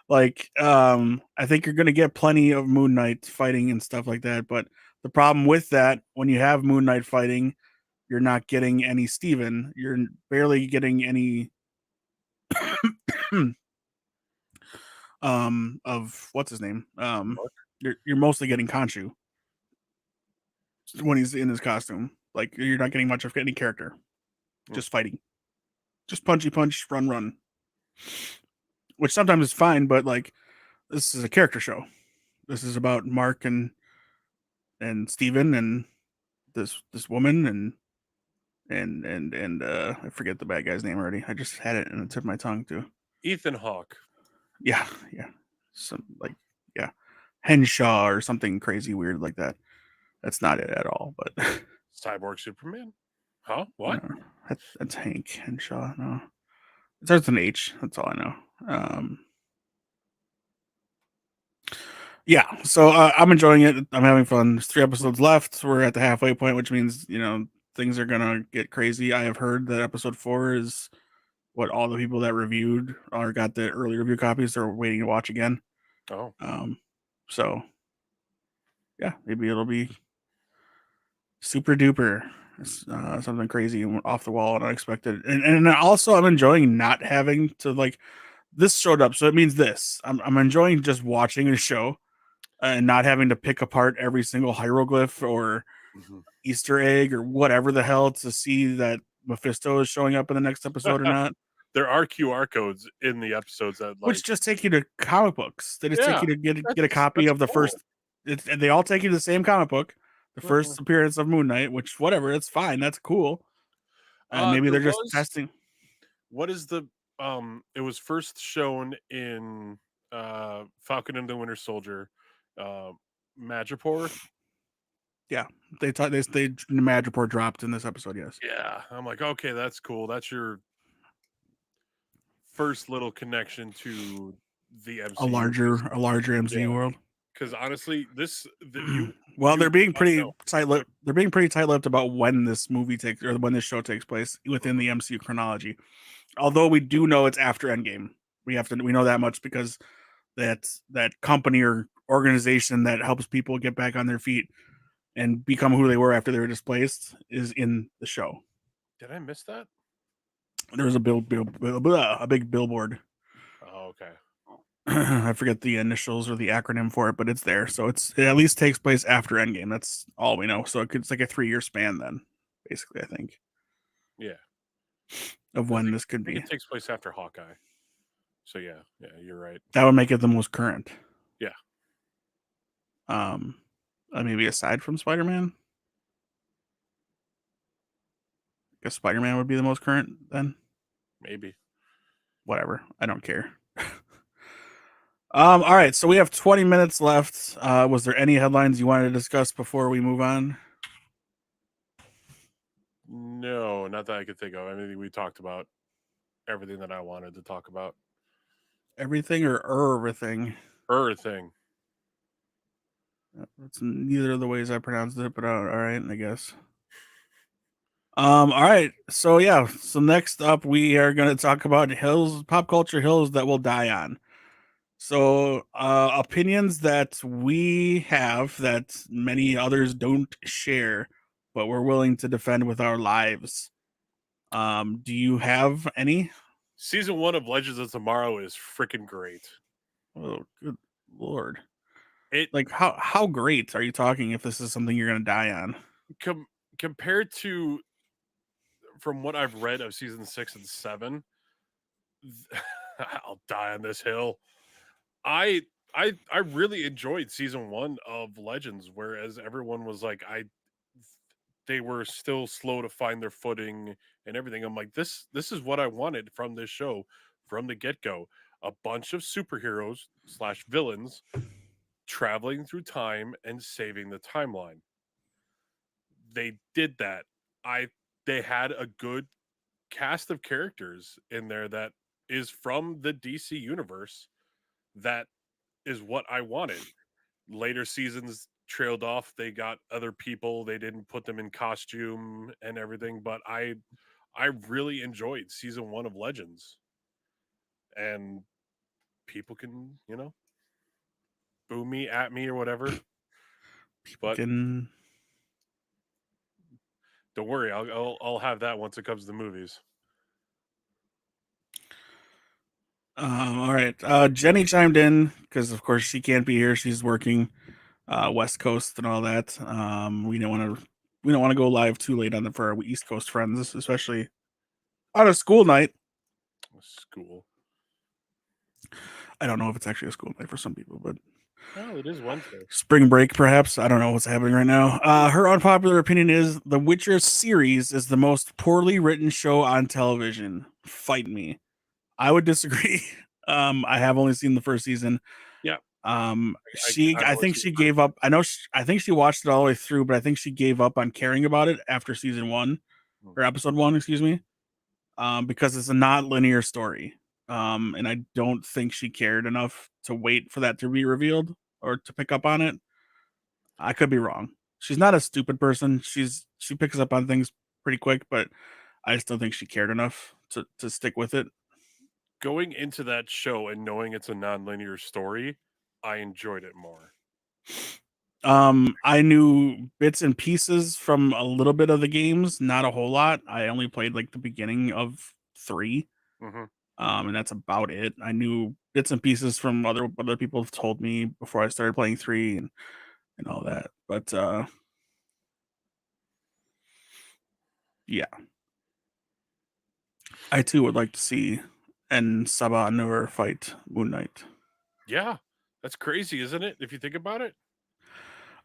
like, I think you're gonna get plenty of Moon Knight fighting and stuff like that. But the problem with that, when you have Moon Knight fighting, you're not getting any Steven. You're barely getting any of what's his name. Mark? You're mostly getting Khonshu when he's in his costume. Like you're not getting much of any character. Mm. Just fighting. Just punchy punch, run, run. Which sometimes is fine, but like this is a character show. This is about Mark and Steven and this woman and I forget the bad guy's name already. I just had it in the tip of my tongue too. Ethan Hawke. Yeah, yeah. Some like yeah. Henshaw or something crazy weird like that. That's not it at all, but Cyborg Superman. Huh? uh, What? That's Hank Henshaw. No, it starts with an H. That's all I know. Yeah, so I'm enjoying it. I'm having fun. There's 3 episodes left. We're at the halfway point, which means things are gonna get crazy. I have heard that episode 4 is what all the people that reviewed or got the early review copies are waiting to watch again. Oh, So yeah, maybe it'll be super duper. Something crazy and off the wall and unexpected. And also I'm enjoying not having to like this showed up, so it means this. I'm enjoying just watching a show and not having to pick apart every single hieroglyph or mhm. Easter egg or whatever the hell to see that Mephisto is showing up in the next episode or not. There are QR codes in the episodes that Which like, just take you to comic books. They just take yeah, you to get a copy that's of the cool. first. And they all take you to the same comic book, the Uh-huh. first appearance of Moon Knight. Which whatever, it's fine. That's cool. And maybe There they're just was testing what is the it was first shown in Falcon and the Winter Soldier, uh, Madripoor. Yeah, they the Mad Report dropped in this episode. Yes, Yeah, I'm like, okay, that's cool. That's your first little connection to the MCU. a larger Yeah, MCU world. because honestly, you Well, you they're would being not pretty know. tight lipped. They're being pretty tight lipped about when this movie takes or when this show takes place within Mhm. the MCU chronology. Although we do know it's after Endgame, we know that much because that company or organization that helps people get back on their feet and become who they were after they were displaced is in the show. Did I miss that? There was a big billboard. Oh, okay. I forget the initials or the acronym for it, but it's there. So it at least takes place after Endgame. That's all we know. So it's like a 3 year span then, basically. I think Yeah, of when this could I think be. it takes place after Hawkeye. So yeah, you're right. That would make it the most current. Yeah, Um, maybe aside from Spider Man, I guess Spider Man would be the most current then. maybe. Whatever, I don't care. All right, so we have 20 minutes left. Was there any headlines you wanted to discuss before we move on? No, not that I could think of. I mean, we talked about everything that I wanted to talk about. Everything or everything? Thing. It's neither of the ways I pronounced it, but all right, I guess. All right. So yeah, so next up we are going to talk about pop culture hills that will die on. So, opinions that we have that many others don't share, but we're willing to defend with our lives. Do you have any? Season 1 of Legends of Tomorrow is freaking great. Oh, good lord! It Like how great are you talking? If this is something you're going to die on, com- compared to from what I've read of season 6 and 7, I'll die on this hill. I I really enjoyed season 1 of Legends, whereas everyone was like, they were still slow to find their footing and everything. I'm like, this is what I wanted from this show from the get-go. A bunch of superheroes slash villains traveling through time and saving the timeline. They did that. I They had a good cast of characters in there that is from the DC universe. That is what I wanted. Later seasons trailed off. They got other people. They didn't put them in costume and everything, but I really enjoyed season 1 of Legends. And people can, boo me, at me or whatever, people but can. don't worry, I'll have that once it comes to movies. All right. Jenny chimed in because, of course, she can't be here. She's working West Coast and all that. We don't want to go live too late on for our East Coast friends, especially on a school night. School. I don't know if it's actually a school night for some people, but Oh, it is Wednesday. spring break perhaps. I don't know what's happening right now. Her unpopular opinion is The Witcher series is the most poorly written show on television. Fight me. I would disagree. I have only seen the first season. Yeah, I've I only think seen she the first. gave up. I think she watched it all the way through, but I think she gave up on caring about it after season 1. Mm. or episode 1, excuse me, because it's a not linear story. And I don't think she cared enough to wait for that to be revealed or to pick up on it. I could be wrong. She's not a stupid person. She picks up on things pretty quick, but I just don't think she cared enough to stick with it. Going into that show and knowing it's a non-linear story, I enjoyed it more. I knew bits and pieces from a little bit of the games, not a whole lot. I only played like the beginning of 3. Mhm. And that's about it. I knew bits and pieces from other people have told me before I started playing 3 and all that. But yeah, I too would like to see and Sabah Nur fight Moon Knight. Yeah, that's crazy, isn't it? If you think about it.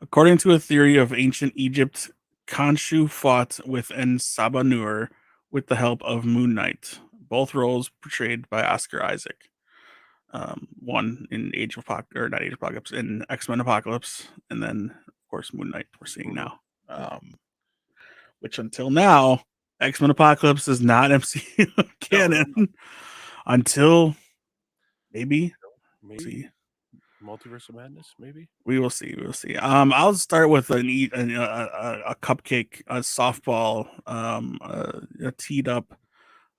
According to a theory of ancient Egypt, Khonshu fought with En Sabah Nur with the help of Moon Knight, both roles portrayed by Oscar Isaac. One in Age of Apocalypse, or not Age of Apocalypse, in X-Men Apocalypse, and then of course Moon Knight we're seeing Mhm. now. Which until now, X-Men Apocalypse is not MCU No, no, canon no. until maybe Maybe see. Multiverse of Madness, maybe? We will see. We will see. I'll start with a cupcake, a softball, a teed up.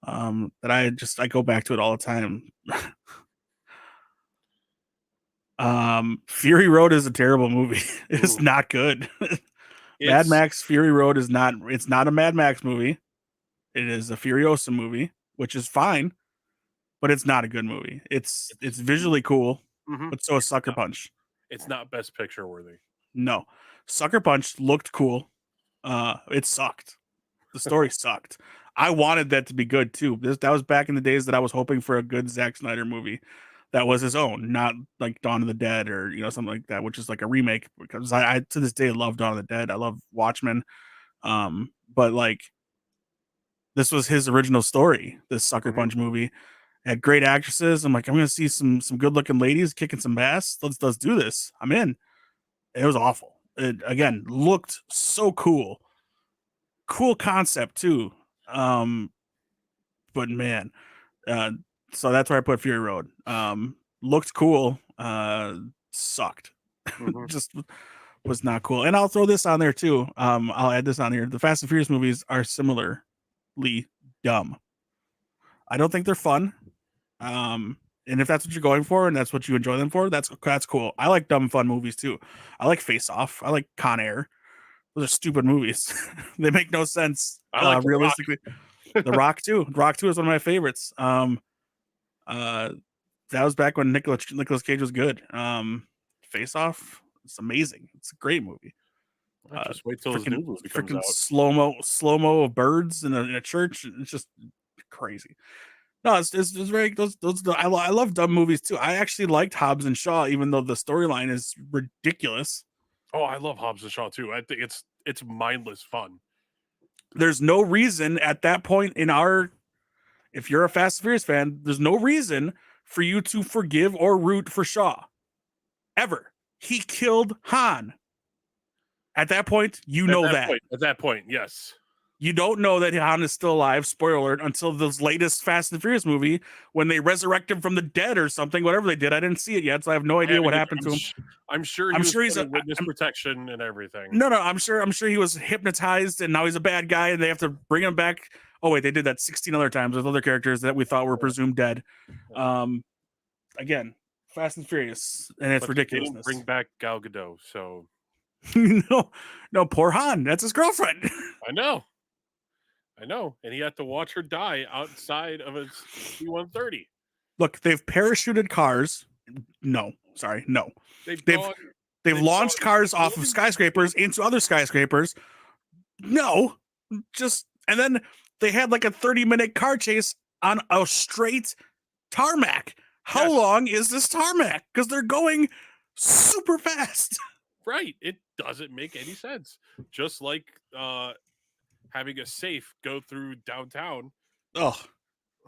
That I go back to it all the time. Fury Road is a terrible movie. It's Ooh, not good. Mad it's Max Fury Road is not. It's not a Mad Max movie. It is a Furiosa movie, which is fine, but it's not a good movie. It's it's visually cool, mhm. but so is Sucker Not Punch. it's not best picture worthy. No, Sucker Punch looked cool. It sucked. The story sucked. I wanted that to be good too. That was back in the days that I was hoping for a good Zack Snyder movie that was his own, not like Dawn of the Dead or something like that, which is like a remake. Because I to this day love Dawn of the Dead. I love Watchmen. But like this was his original story. This Sucker Mhm, Punch movie had great actresses. I'm like, I'm gonna see some good looking ladies kicking some ass. Let's do this. I'm in. It was awful. It again looked so cool. Cool concept too. But man, uh, so that's where I put Fury Road. Looked cool. Sucked. mhm. Just was not cool. And I'll throw this on there too. I'll add this on here. The Fast and Furious movies are similarly dumb. I don't think they're fun. And if that's what you're going for and that's what you enjoy them for, that's cool. I like dumb fun movies too. I like Face Off. I like Con Air. Those are stupid movies. They make no sense I like The realistically. The Rock. Rock too. Rock 2 is one of my favorites. Uh, that was back when Nicholas Cage was good. Face Off, it's amazing. It's a great movie. I just wait till his new movie comes Freaking out. slow mo of birds in a church. It's just crazy. No, it's very those I love dumb movies too. I actually liked Hobbs and Shaw, even though the storyline is ridiculous. Oh, I love Hobbs and Shaw too. I think it's mindless fun. There's no reason at that point in our if you're a Fast and Furious fan, there's no reason for you to forgive or root for Shaw. Ever. He killed Han. At that point, you know that. At that point, yes. You don't know that Han is still alive, spoiler alert, until this latest Fast and Furious movie when they resurrect him from the dead or something, whatever they did. I didn't see it yet, so I have no I idea haven't what either. happened to him. I'm sure he I'm was sure put in witness protection and everything. No, I'm sure he was hypnotized and now he's a bad guy and they have to bring him back. Oh wait, they did that 16 other times with other characters that we thought were presumed dead. Um, again, Fast and Furious and it's But they didn't ridiculousness. bring back Gal Gadot, so no, poor Han. That's his girlfriend. I know. And he had to watch her die outside of his C-130. Look, they've parachuted cars. No, sorry, no. They've They've gone. they've They've launched gone cars off of building to skyscrapers into other skyscrapers. No, just and then they had like a 30-minute car chase on a straight tarmac. How Yes, long is this tarmac? Because they're going super fast. right. It doesn't make any sense. Just like having a safe go through downtown. Oh,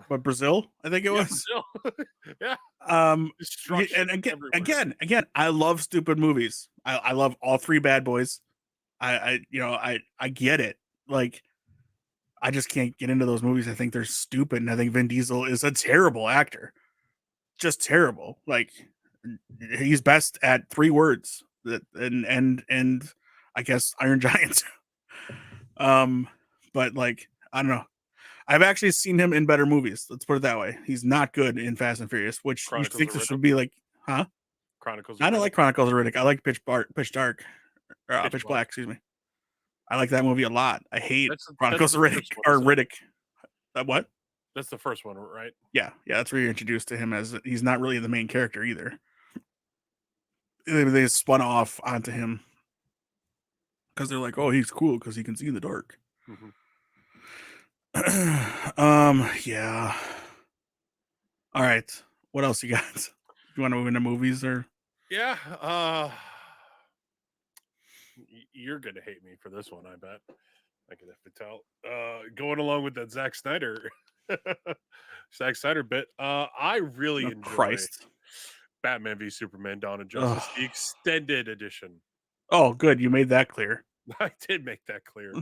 but Brazil, I think it Yeah, was. Brazil. Yeah, And destruction everywhere. again, I love stupid movies. I love all three Bad Boys. I get it. Like I just can't get into those movies. I think they're stupid, and I think Vin Diesel is a terrible actor, just terrible. Like he's best at three words that and I guess Iron Giant. um, but like I don't know. I've actually seen him in better movies. Let's put it that way. He's not good in Fast and Furious, which you Chronicles think of this Riddick. would be like, huh? Chronicles of I don't Riddick. like Chronicles of Riddick. I like Pitch Dark, or Pitch Pitch Black. Black. Excuse me. I like that movie a lot. I hate That's Chronicles the of Riddick first one, or isn't it? Riddick. What? That's the first one, right? Yeah, yeah. That's where you're introduced to him as he's not really the main character either. They spun off onto him because they're like, oh, he's cool because he can see in the dark. Hmm. Yeah. All right. What else you got? You want to move into movies or? Yeah. You're gonna hate me for this one, I bet. I can have to tell. Going along with that Zack Snyder, Zack Snyder bit. I really Oh, enjoy Christ. Batman v Superman: Dawn of Ugh. Justice, the extended edition. Oh, good. You made that clear. I did make that clear.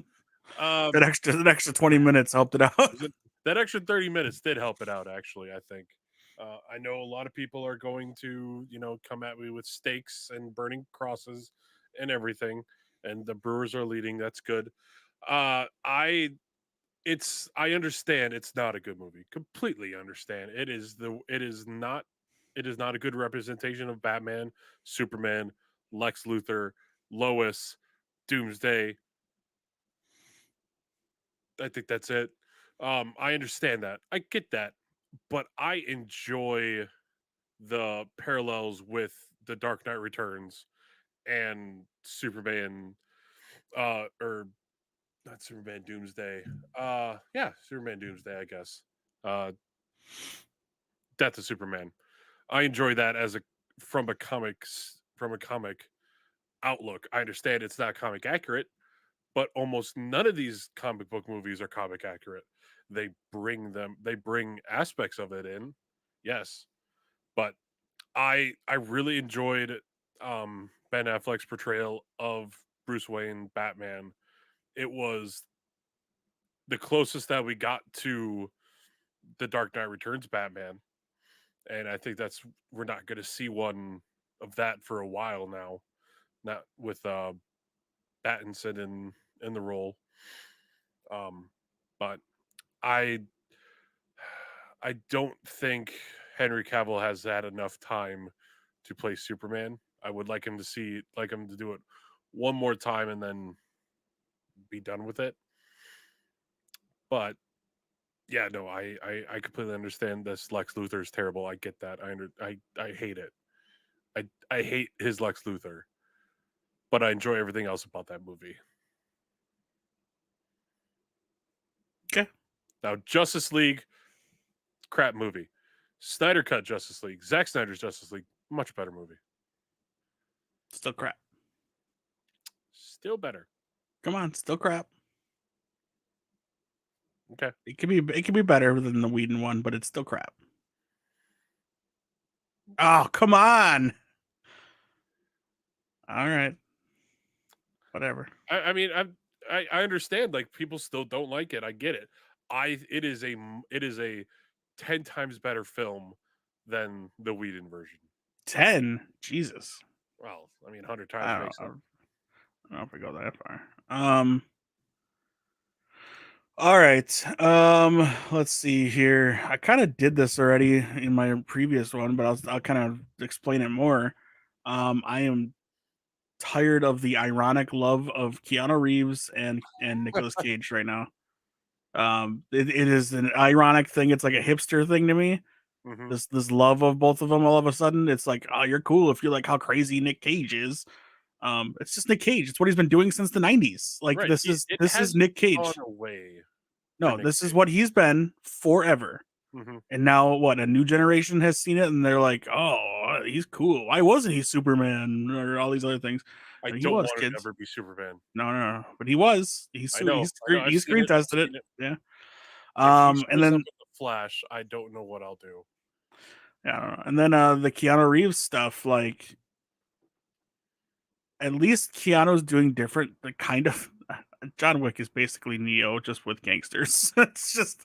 That extra 20 minutes helped it out. That extra 30 minutes did help it out. Actually, I think. I know a lot of people are going to, come at me with stakes and burning crosses and everything, and the Brewers are leading. That's good. I I understand it's not a good movie. Completely understand. It is not a good representation of Batman, Superman, Lex Luthor, Lois, Doomsday. I think that's it. I understand that. I get that. But I enjoy the parallels with The Dark Knight Returns and Superman or not Superman Doomsday. Yeah, Superman Doomsday, I guess. Uh Death of Superman. I enjoy that as a from a comic outlook. I understand it's not comic accurate, but almost none of these comic book movies are comic accurate. They bring aspects of it in. Yes, but I really enjoyed Ben Affleck's portrayal of Bruce Wayne Batman. It was the closest that we got to the Dark Knight Returns Batman, and I think that's we're not going to see one of that for a while now. Not with Pattinson in the role, but I I don't think Henry Cavill has had enough time to play Superman. I would like him to do it one more time and then be done with it. But yeah, no, I completely understand this. Lex Luthor is terrible. I get that. I hate it. I hate his Lex Luthor, but I enjoy everything else about that movie. Okay. Now, Justice League, crap movie. Snyder cut Justice League. Zack Snyder's Justice League, much better movie. Still crap. Still better. Come on, still crap. Okay. It could be better than the Whedon one, but it's still crap. Oh, come on. All right. Whatever. I mean, I understand. Like people still don't like it. I get it. It is a 10 times better film than the Whedon version. 10. Jesus. Well, I mean, 100 times I don't makes know. it. I don't know if I go that far. All right. Let's see here. I kind of did this already in my previous one, but I'll kind of explain it more. I am tired of the ironic love of Keanu Reeves and Nicolas Cage right now. It is an ironic thing. It's like a hipster thing to me. Hmm. This love of both of them all of a sudden. It's like, oh, you're cool if you like how crazy Nick Cage is. It's just Nick Cage. It's what he's been doing since the 90s. Like Right. It this is hasn't Nick gone Cage. away for No, Nick this is Cage. what he's been forever. Hmm. And now what? A new generation has seen it, and they're like, "Oh, he's cool. Why wasn't he Superman or all these other things?" I And he don't was, want to kids. ever be Superman. No, no, no. But he was. I know. I've He seen screen it. I've tested it. seen it. Yeah. If he And shows up then in the Flash, I don't know what I'll do. yeah, I don't know. And then the Keanu Reeves stuff, like at least Keanu's doing different, like kind of. John Wick is basically Neo just with gangsters. It's just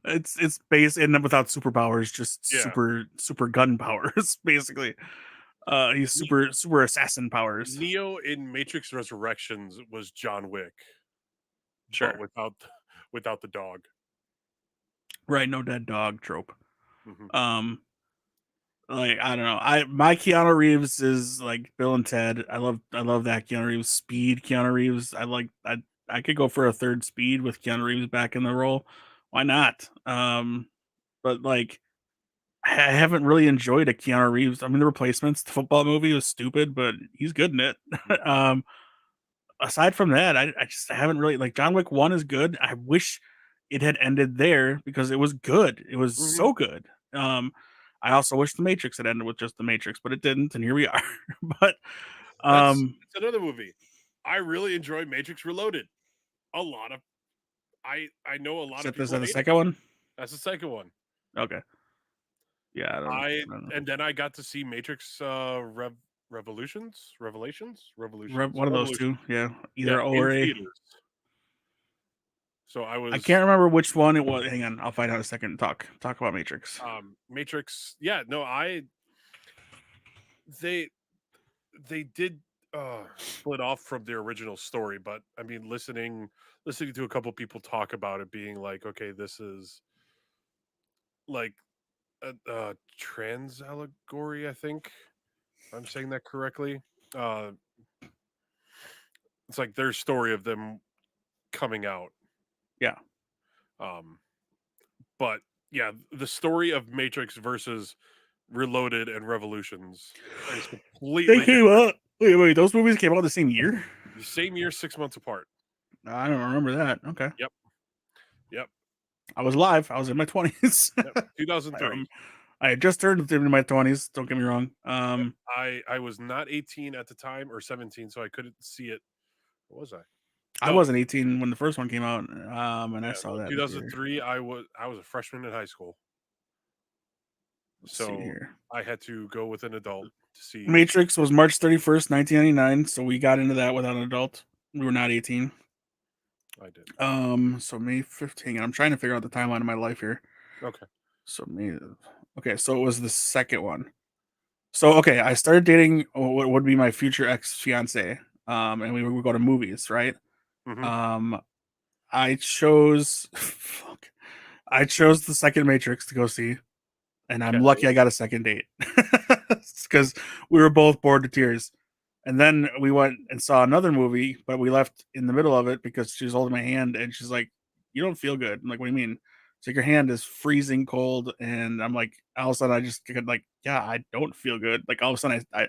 it's based and without superpowers, just Yeah. super gun powers, basically. He's Ne- super assassin powers. Neo in Matrix Resurrections was John Wick, but Sure. without the dog. Right, no dead dog trope. Hmm. Um like I don't know. My Keanu Reeves is like Bill and Ted. I love that Keanu Reeves speed Keanu Reeves. I could go for a third speed with Keanu Reeves back in the role. Why not? But like I haven't really enjoyed a Keanu Reeves. I mean, The Replacements, the football movie was stupid, but he's good in it. Aside from that, I just haven't really like John Wick 1 is good. I wish it had ended there because it was good. It was Hmm. so good. Um, I also wish The Matrix had ended with just The Matrix, but it didn't, and here we are. But um, That's another movie. I really enjoy Matrix Reloaded. A lot of I know a lot of is people that the hate it. second one? That's the second one. Okay, yeah, I I don't know. and then I got to see Matrix One of those Revolution. two, yeah, Yeah, either O in or A. theaters. So I I can't was remember which one it was. Hang on, I'll find out in a second. Talk about Matrix. Matrix. Yeah, no, I they they did split off from the original story, but I mean listening to a couple people talk about it being like, okay, this is like a trans allegory, I think. If I'm saying that correctly. Uh it's like their story of them coming out. Yeah, Um but yeah, the story of Matrix versus Reloaded and Revolutions is they completely came different. out. Wait, those movies came out the same year? The same year, 6 months apart. I don't remember that. Okay. Yep, yep, I was live. I was in my 20s. yep. 2003. I had just turned in my 20s. Don't get me wrong. Yep. I was not 18 at the time or 17, so I couldn't see it. What was I? I No, wasn't 18 when the first one came out, and I yeah, saw no. that in the theater. 2003. I was a freshman in high school, Let's see so here. I had to go with an adult to see. Matrix was March 31st, 1999. So we got into that without an adult. We were not 18. I did. So May 15th. I'm trying to figure out the timeline of my life here. Okay. So May. Okay, so it was the second one. So okay, I started dating what would be my future ex fiance, and we would go to movies, right? Hmm. Um, I chose, fuck, I chose the second Matrix to go see, and I'm Okay. lucky I got a second date because we were both bored to tears. And then we went and saw another movie, but we left in the middle of it because she was holding my hand and she's like, "You don't feel good." I'm like, "What do you mean?" She's like, "Your hand is freezing cold," and I'm like, all of a sudden I just could like, "Yeah, I don't feel good." Like all of a sudden I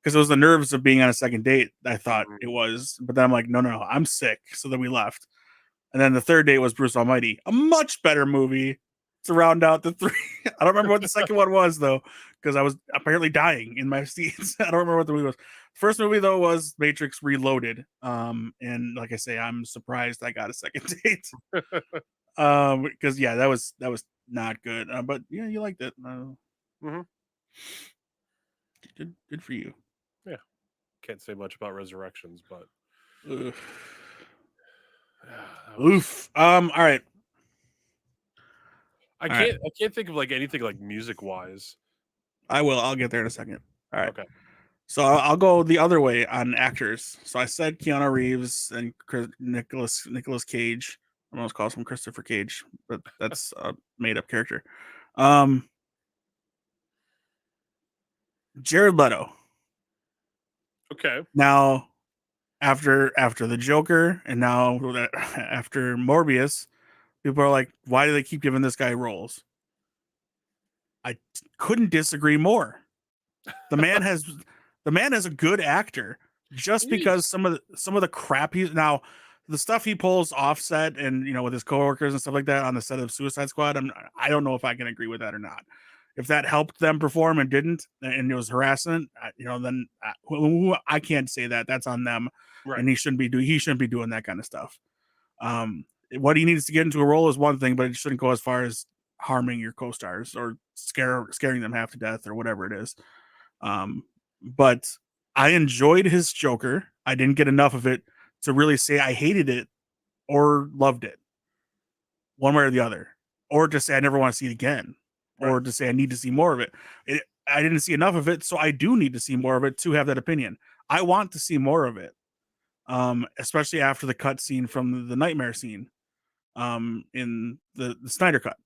because it was the nerves of being on a second date. I thought it Mm. was, but then I'm like, no, I'm sick. So then we left. And then the third date was Bruce Almighty, a much better movie to round out the three. I don't remember what the second one was though, because I was apparently dying in my seats. I don't remember what the movie was. First movie though was Matrix Reloaded. And like I say, I'm surprised I got a second date. Because yeah, that was not good. But yeah, you liked it. Hmm. Good for you. Yeah. Can't say much about Resurrections, but Ugh. that was. Oof. All right. All right. I can't think of like anything like music wise. I will. I'll get there in a second. All right. Okay. So I'll go the other way on actors. So I said Keanu Reeves and Nicholas Cage. I almost calls him Christopher Cage, but that's a made up character. Um, Jared Leto. Okay. Now after the Joker and now after Morbius, people are like, why do they keep giving this guy roles? I couldn't disagree more. The man has a good actor. Just He is. because some of the crap he's now the stuff he pulls offset and with his coworkers and stuff like that on the set of Suicide Squad, I don't know if I can agree with that or not. If that helped them perform and didn't, and it was harassment, then I can't say that. That's on them, Right. and he shouldn't be doing that kind of stuff. What he needs to get into a role is one thing, but it shouldn't go as far as harming your co-stars or scaring them half to death or whatever it is. But I enjoyed his Joker. I didn't get enough of it to really say I hated it or loved it, one way or the other, or to say I never want to see it again, Right. or to say I need to see more of it. I didn't see enough of it, so I do need to see more of it to have that opinion. I want to see more of it, especially after the cut scene from the nightmare scene, in the Snyder cut.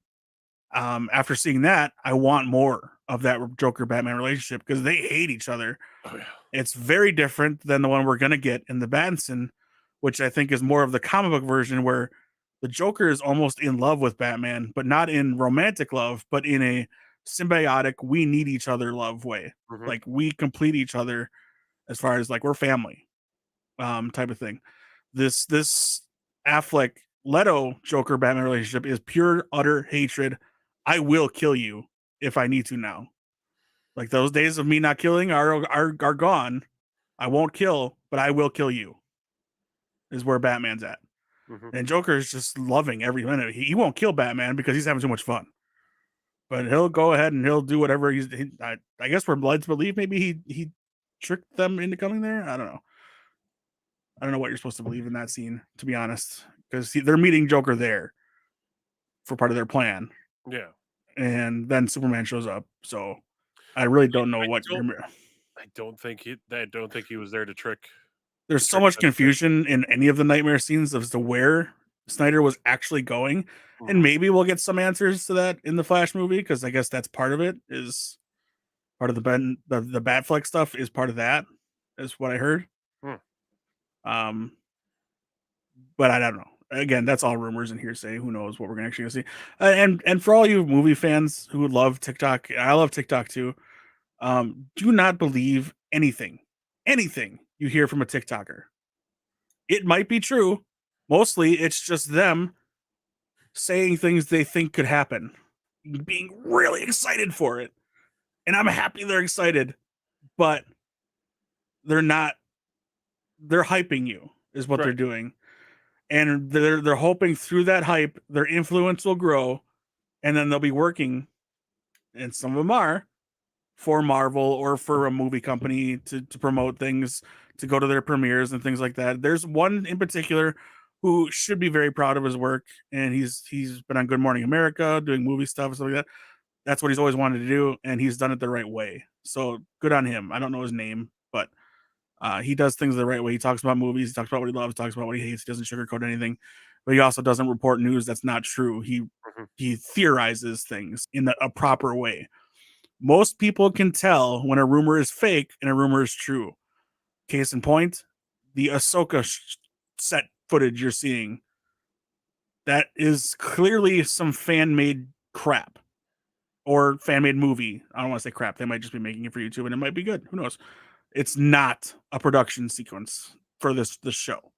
After seeing that, I want more of that Joker Batman relationship because they hate each other. Oh yeah. It's very different than the one we're gonna get in the Battinson, which I think is more of the comic book version where the Joker is almost in love with Batman, but not in romantic love, but in a symbiotic, we need each other love way. Hmm. Like we complete each other as far as like we're family, type of thing. This Affleck Leto Joker Batman relationship is pure utter hatred. I will kill you if I need to now. Like those days of me not killing are gone. I won't kill, but I will kill you. Is where Batman's at. Hmm. And Joker is just loving every minute. He won't kill Batman because he's having too much fun. But he'll go ahead and he'll do whatever I guess we're led to believe maybe he tricked them into coming there. I don't know. I don't know what you're supposed to believe in that scene, to be honest, because they're meeting Joker there for part of their plan, Yeah. and then Superman shows up. So I really don't know I what don't. you're. I don't think he was there to trick There's so much confusion in any of the nightmare scenes as to where Snyder was actually going, and Hmm. maybe we'll get some answers to that in the Flash movie because I guess that's part of it. Is part of the Batfleck stuff is part of that, is what I heard. Hmm. Um, but I don't know. Again, that's all rumors and hearsay. Who knows what we're actually gonna see? And for all you movie fans who love TikTok, I love TikTok too. Do not believe anything you hear from a TikToker. It might be true. Mostly, it's just them saying things they think could happen, being really excited for it. And I'm happy they're excited, but they're not. They're hyping you, is what they're Right. doing, and they're hoping through that hype, their influence will grow, and then they'll be working, and some of them are for Marvel or for a movie company to promote things, to go to their premieres and things like that. There's one in particular who should be very proud of his work, and he's been on Good Morning America doing movie stuff and stuff like that. That's what he's always wanted to do, and he's done it the right way. So good on him. I don't know his name, but he does things the right way. He talks about movies, he talks about what he loves, talks about what he hates. He doesn't sugarcoat anything, but he also doesn't report news that's not true. Hmm. He theorizes things in a proper way. Most people can tell when a rumor is fake and a rumor is true. Case in point, the Ahsoka set footage you're seeing. That is clearly some fan made crap or fan made movie. I don't want to say crap. They might just be making it for YouTube and it might be good. Who knows? It's not a production sequence for this show.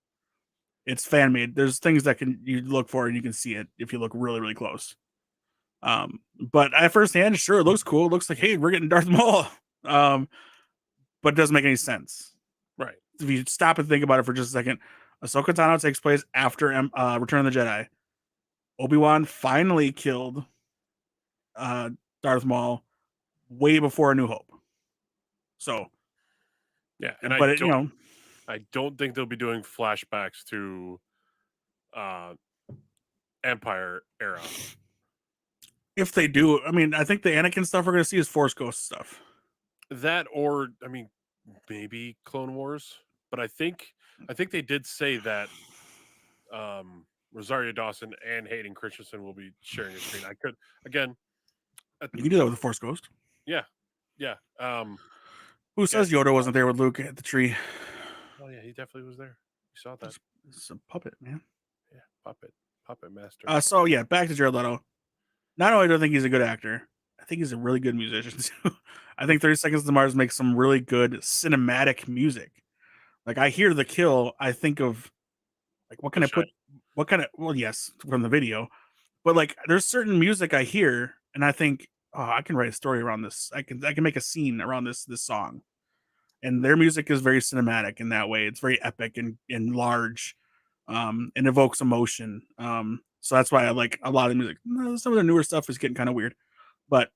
It's fan made. There's things that can you look for and you can see it if you look really really close. But at first hand, sure, it looks cool. It looks like, hey, we're getting Darth Maul. Um, but it doesn't make any sense. Right. If you stop and think about it for just a second, Ahsoka Tano takes place after Return of the Jedi. Obi-Wan finally killed uh, Darth Maul way before A New Hope. So, Yeah. And but it, I don't think they'll be doing flashbacks to uh Empire era. if they do, I mean, I think the Anakin stuff we're going to see is Force Ghost stuff. That or I mean maybe Clone Wars, but I think they did say that Rosario Dawson and Hayden Christensen will be sharing a screen. I could again, You can do that with the Force Ghost. yeah, yeah, Who yeah. says Yoda wasn't there with Luke at the tree? Oh yeah, he definitely was there. You saw that. It's a puppet, man. Yeah, puppet master. So yeah, back to Jared Leto. Not only do I think he's a good actor, I think he's a really good musician too. I think 30 Seconds to Mars makes some really good cinematic music. Like I hear The Kill, I think of like what can The I put? Shining. What kind of? Well, yes, from the video, but like there's certain music I hear and I think, oh, I can write a story around this. I can make a scene around this song. And their music is very cinematic in that way. It's very epic and large, and evokes emotion. So that's why I like a lot of music. Some of the newer stuff is getting kind of weird, but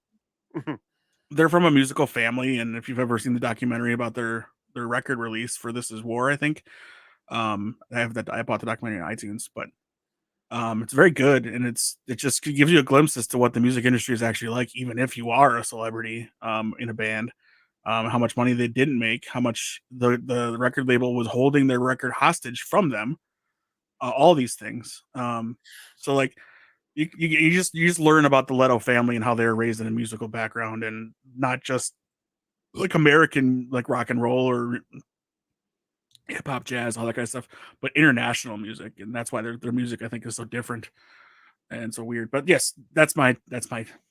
they're from a musical family. And if you've ever seen the documentary about their record release for This Is War, I think I bought the documentary on iTunes, but it's very good, and it just gives you a glimpse as to what the music industry is actually like, even if you are a celebrity in a band. How much money they didn't make, how much the record label was holding their record hostage from them, all these things. So like you just learn about the Leto family and how they were raised in a musical background, and not just like American like rock and roll or hip hop, jazz, all that kind of stuff, but international music, and that's why their music I think is so different and so weird. But yes, that's my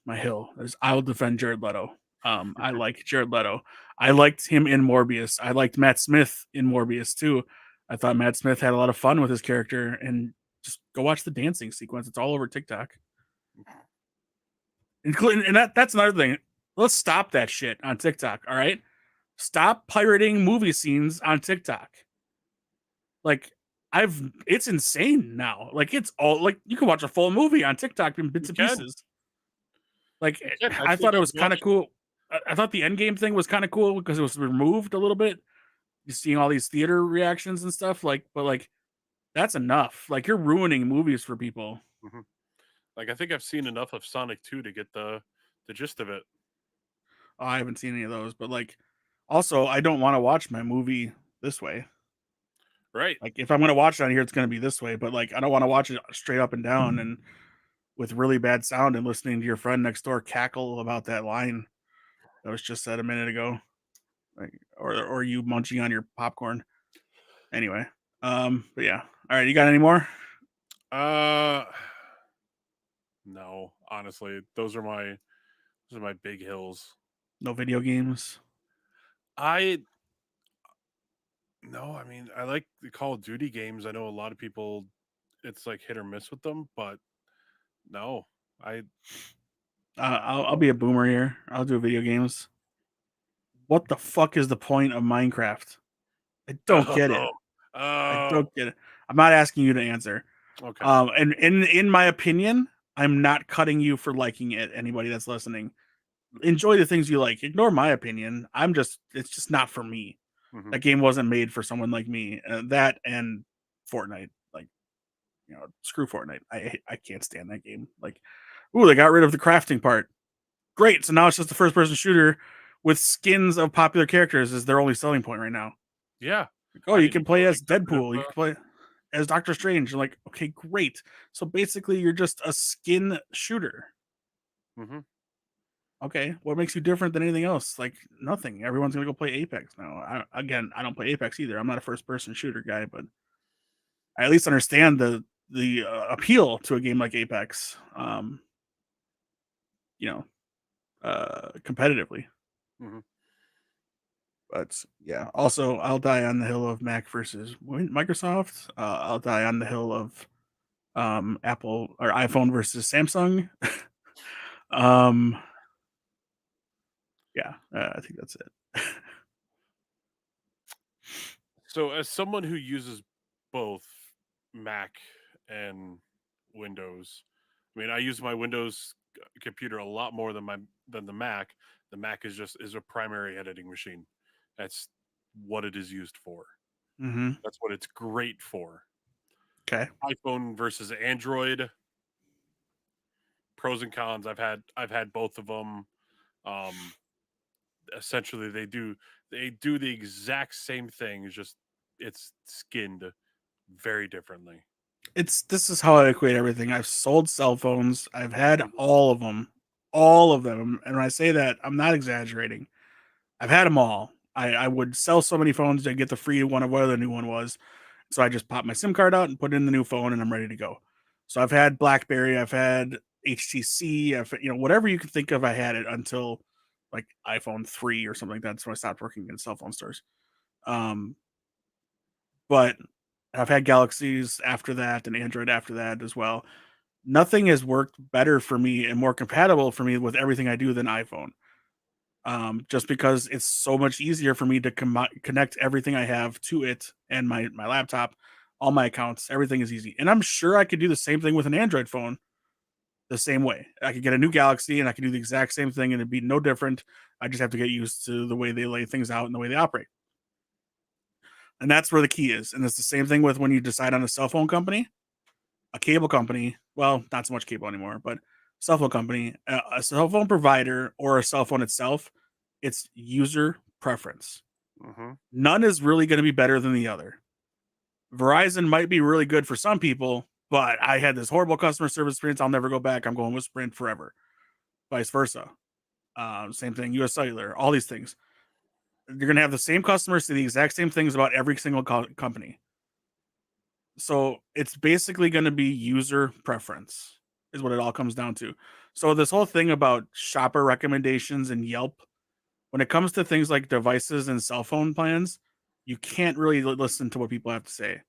hill. I will defend Jared Leto. I like Jared Leto. I liked him in Morbius. I liked Matt Smith in Morbius too. I thought Matt Smith had a lot of fun with his character, and just go watch the dancing sequence. It's all over TikTok. Including, and that's another thing. Let's stop that shit on TikTok. All right, stop pirating movie scenes on TikTok. Like it's insane now. Like it's all like you can watch a full movie on TikTok in bits You and can, pieces. Like you can. I I think thought it I've was kind of watched. cool. I thought the Endgame thing was kind of cool because it was removed a little bit. You're seeing all these theater reactions and stuff. Like, but like that's enough. Like you're ruining movies for people. Mhm. Like I think I've seen enough of Sonic 2 to get the gist of it. Oh, I haven't seen any of those, but like also I don't want to watch my movie this way. Right. Like if I'm gonna watch it on here, it's gonna be this way. But like I don't want to watch it straight up and down and with really bad sound and listening to your friend next door cackle about that line that was just said a minute ago, like, or you munching on your popcorn. Anyway, but yeah. All right, you got any more? Uh no, honestly, those are my big hills. No video games. I No, I mean, I like the Call of Duty games. I know a lot of people it's like hit or miss with them, but no. I I'll no. be a boomer here. I'll do video games. What the fuck is the point of Minecraft? I don't get it. Oh. I Oh. don't get it. I'm not asking you to answer. Okay. And in my opinion, I'm not cutting you for liking it. Anybody that's listening, enjoy the things you like. Ignore my opinion. It's just not for me. Mhm. That game wasn't made for someone like me. That and Fortnite, like screw Fortnite. I can't stand that game. Like, ooh, they got rid of the crafting part. Great. So now it's just a first person shooter with skins of popular characters is their only selling point right now. Yeah. Like, oh, I you didn't can know play they as got rid of Deadpool. You can play as Doctor Strange. You're like, okay, great. So basically, you're just a skin shooter. Mhm. Okay, what makes you different than anything else? Like nothing. Everyone's gonna go play Apex now. I don't play Apex either. I'm not a first person shooter guy, but I at least understand the appeal to a game like Apex. You know, competitively. Mhm. But yeah, also I'll die on the hill of Mac versus Microsoft. I'll die on the hill of Apple or iPhone versus Samsung. um, yeah, I think that's it. So as someone who uses both Mac and Windows, I mean, I use my Windows computer a lot more than the Mac. The Mac is a primary editing machine. That's what it is used for. hmm That's what it's great for. Okay, iPhone versus Android, pros and cons. I've had both of them. Um, essentially, they do the exact same thing. It's just it's skinned very differently. this is how I equate everything. I've sold cell phones. I've had Mhm. all of them, and when I say that, I'm not exaggerating. I've had them all. I would sell so many phones to get the free one of whatever the new one was. So I just pop my SIM card out and put in the new phone, and I'm ready to go. So I've had BlackBerry, I've had HTC, whatever you can think of. I had it until like iPhone 3 or something like that. So I stopped working in cell phone stores. Um, but I've had Galaxies after that and Android after that as well. Nothing has worked better for me and more compatible for me with everything I do than iPhone. Just because it's so much easier for me to connect everything I have to it and my laptop, all my accounts, everything is easy. And I'm sure I could do the same thing with an Android phone the same way. I could get a new Galaxy and I could do the exact same thing and it'd be no different. I just have to get used to the way they lay things out and the way they operate. And that's where the key is. And it's the same thing with when you decide on a cell phone company, a cable company. Well, not so much cable anymore, but cell phone company, a cell phone provider, or a cell phone itself. It's user preference. Mm-hmm. None is really going to be better than the other. Verizon might be really good for some people, but I had this horrible customer service experience. I'll never go back. I'm going with Sprint forever. Vice versa. Same thing. US Cellular. All these things. You're going to have the same customers say the exact same things about every single company. So it's basically going to be user preference, is what it all comes down to. So this whole thing about shopper recommendations and Yelp, when it comes to things like devices and cell phone plans, you can't really listen to what people have to say.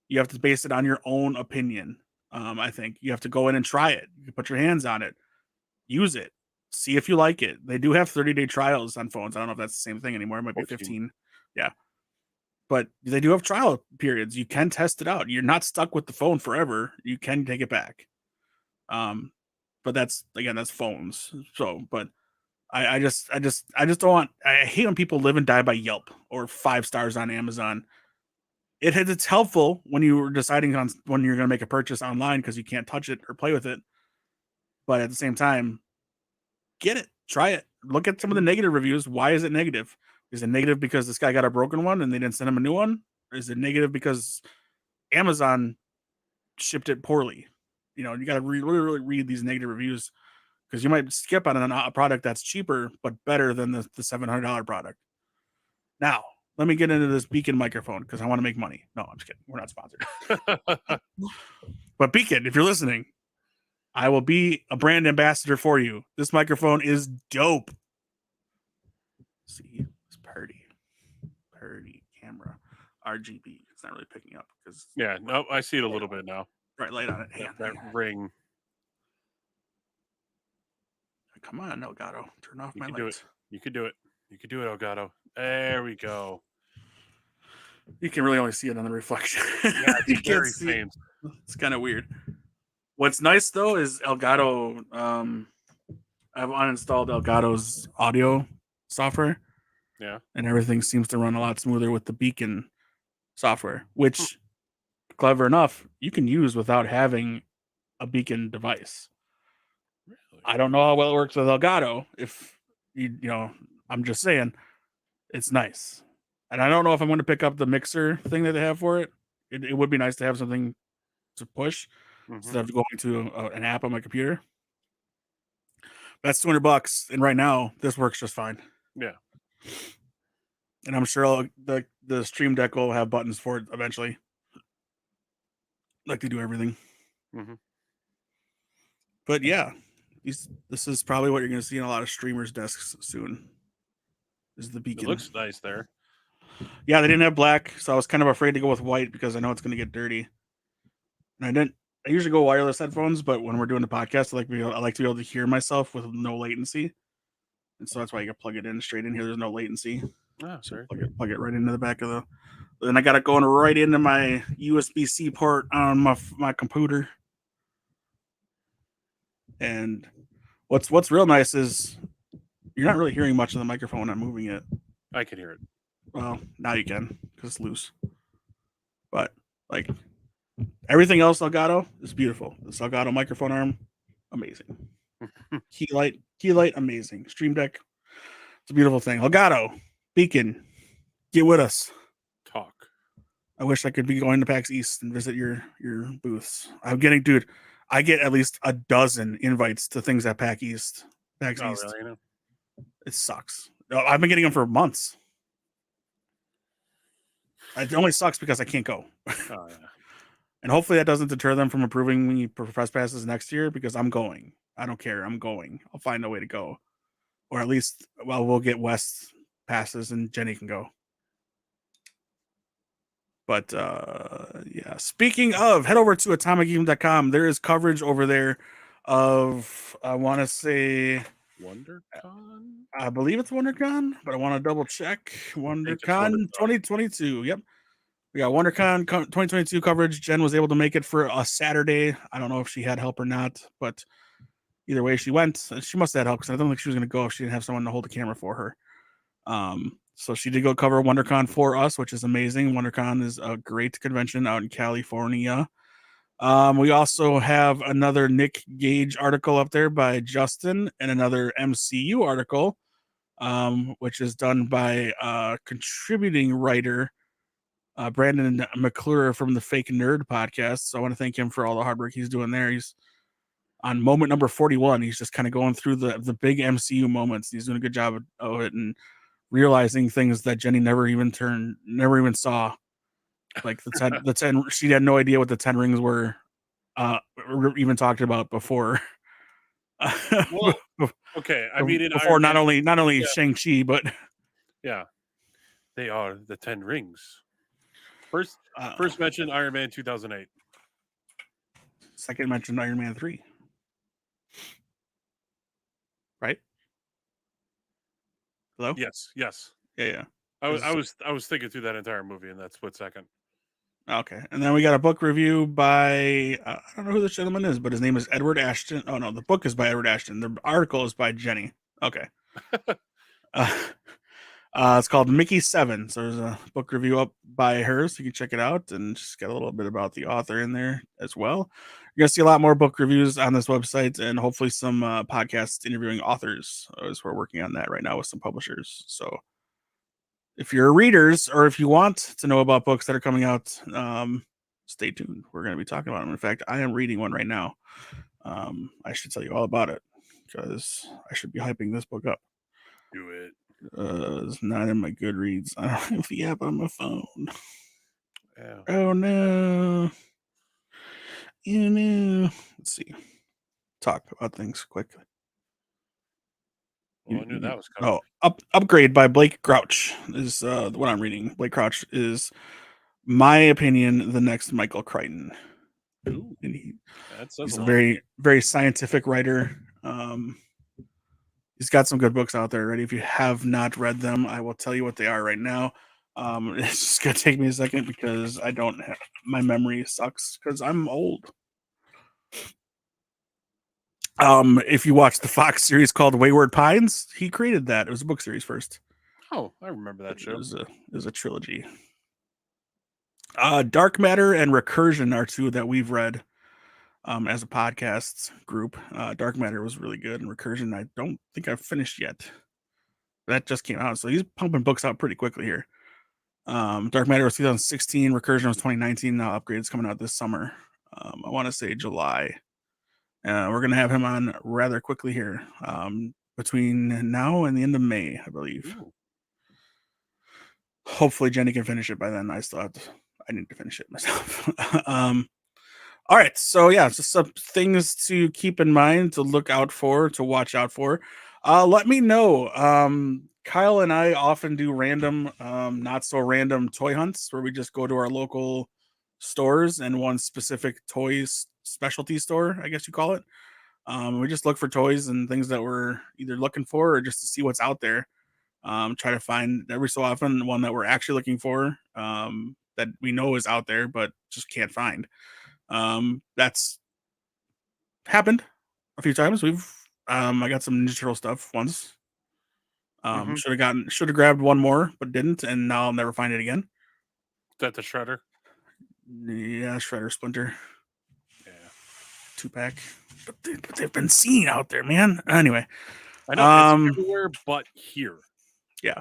You have to base it on your own opinion. I think you have to go in and try it. You can put your hands on it, use it, see if you like it. They do have 30-day trials on phones. I don't know if that's the same thing anymore. It might be 15. Yeah. But they do have trial periods. You can test it out. You're not stuck with the phone forever. You can take it back. But that's phones. So, but I just don't want. I hate when people live and die by Yelp or 5 stars on Amazon. It's helpful when you were deciding on when you're going to make a purchase online because you can't touch it or play with it. But at the same time, get it, try it, look at some of the negative reviews. Why is it negative? Is it negative because this guy got a broken one and they didn't send him a new one? Or is it negative because Amazon shipped it poorly? You know, you got to really read these negative reviews because you might skip on a product that's cheaper but better than the $700 product. Now, let me get into this Beacon microphone because I want to make money. No, I'm just kidding. We're not sponsored. But Beacon, if you're listening, I will be a brand ambassador for you. This microphone is dope. See, it's party camera, RGB. It's not really picking up because no, I see it a little bit now. Bright light on it. That ring. Come on, Elgato, turn off my lights. You could do it. You could do it, Elgato. There we go. You can really only see it on the reflection. Yeah, you it's very faint. It's kind of weird. What's nice though is Elgato. I've uninstalled Elgato's audio software. Yeah, and everything seems to run a lot smoother with the Beacon software, which, clever enough, you can use without having a Beacon device. Really? I don't know how well it works with Elgato. If you know, I'm just saying, it's nice. And I don't know if I'm going to pick up the mixer thing that they have for it. It would be nice to have something to push instead of going to an app on my computer. That's $200, and right now this works just fine. Yeah. And I'm sure the Stream Deck will have buttons for it eventually, like they do everything. Mm-hmm. But yeah, this is probably what you're going to see in a lot of streamers' desks soon. Is the Beacon? It looks nice there. Yeah, they didn't have black, so I was kind of afraid to go with white because I know it's going to get dirty. And I usually go wireless headphones, but when we're doing the podcast, I like to be able to hear myself with no latency. And so that's why you can plug it in straight in here. There's no latency. Oh, so plug it right into the back of the. Then I got it going right into my USB-C port on my computer. And what's real nice is you're not really hearing much of the microphone when I'm moving it. I can hear it. Well, now you can because it's loose. But like everything else, Elgato is beautiful. This Elgato microphone arm, amazing. Key light, amazing. Stream Deck, it's a beautiful thing. Elgato, Beacon, get with us. Talk. I wish I could be going to PAX East and visit your booths. I get at least a dozen invites to things at PAX East. PAX East. Really? No. It sucks. I've been getting them for months. It only sucks because I can't go. Oh, yeah. And hopefully that doesn't deter them from approving me for press passes next year because I'm going. I don't care. I'm going. I'll find a way to go. Or at least, we'll get West passes and Jenny can go. But yeah, speaking of, head over to atomicgame.com. There is coverage over there of, I want to say, WonderCon? I believe it's WonderCon, but I want to double check. WonderCon 2022. Yep. We got WonderCon 2022 coverage. Jen was able to make it for a Saturday. I don't know if she had help or not, but either way, she went. She must have had help because I don't think she was going to go if she didn't have someone to hold the camera for her. So she did go cover WonderCon for us, which is amazing. WonderCon is a great convention out in California. We also have another Nick Gage article up there by Justin and another MCU article, which is done by contributing writer Brandon McClure from the Fake Nerd podcast. So I want to thank him for all the hard work he's doing there. He's on moment number 41. He's just kind of going through the big MCU moments. He's doing a good job of it and realizing things that Jenny never even saw. Like the 10, she had no idea what the 10 rings were even talked about before. Well, okay. I mean, in before Iron not Man, only yeah, Shang-Chi, but yeah, they are the 10 rings. First, uh, first mentioned Iron Man 2008. second mentioned Iron Man 3. Right? Hello? Yes, yes. Yeah. I was thinking through that entire movie in that split second. Okay. And then we got a book review by I don't know who this gentleman is, but his name is Edward Ashton. Oh no, the book is by Edward Ashton. The article is by Jenny. Okay. It's called Mickey 7. So there's a book review up by her, so you can check it out and just get a little bit about the author in there as well. You're gonna see a lot more book reviews on this website and hopefully some podcasts interviewing authors as we're working on that right now with some publishers. So if you're readers or if you want to know about books that are coming out, stay tuned. We're going to be talking about them. In fact, I am reading one right now. I should tell you all about it because I should be hyping this book up. Do it. It's not in my Goodreads. I don't have the app on my phone. Yeah. Oh no. Let's see. Talk about things quickly. Well, I knew that was coming. Upgrade by Blake Crouch is what I'm reading. Blake Crouch is, my opinion, the next Michael Crichton. Ooh, And he's a very, very scientific writer. He's got some good books out there already. If you have not read them, I will tell you what they are right now. It's just gonna take me a second because I don't have, my memory sucks because I'm old. If you watch the Fox series called Wayward Pines, he created that. It was a book series first. Oh, I remember that show. It was a trilogy. Dark Matter and Recursion are two that we've read as a podcast group. Dark Matter was really good, and Recursion I don't think I've finished yet. That just came out, so he's pumping books out pretty quickly here. Dark Matter was 2016, Recursion was 2019. Now Upgrade's coming out this summer. I want to say July. We're gonna have him on rather quickly here, between now and the end of May, I believe. Ooh. Hopefully Jenny can finish it by then. I need to finish it myself. All right, so yeah, just some things to keep in mind, to look out for, to watch out for. Let me know. Kyle and I often do random, not so random toy hunts where we just go to our local stores and one specific toys specialty store, I guess you call it. We just look for toys and things that we're either looking for or just to see what's out there. Try to find every so often one that we're actually looking for, that we know is out there but just can't find. That's happened a few times. I got some Ninja Turtle stuff once. Should have grabbed one more, but didn't, and now I'll never find it again. Is that the Shredder? Yeah, Shredder Splinter. Yeah. 2-pack. But they've been seen out there, man. Anyway. I know it's everywhere but here. Yeah.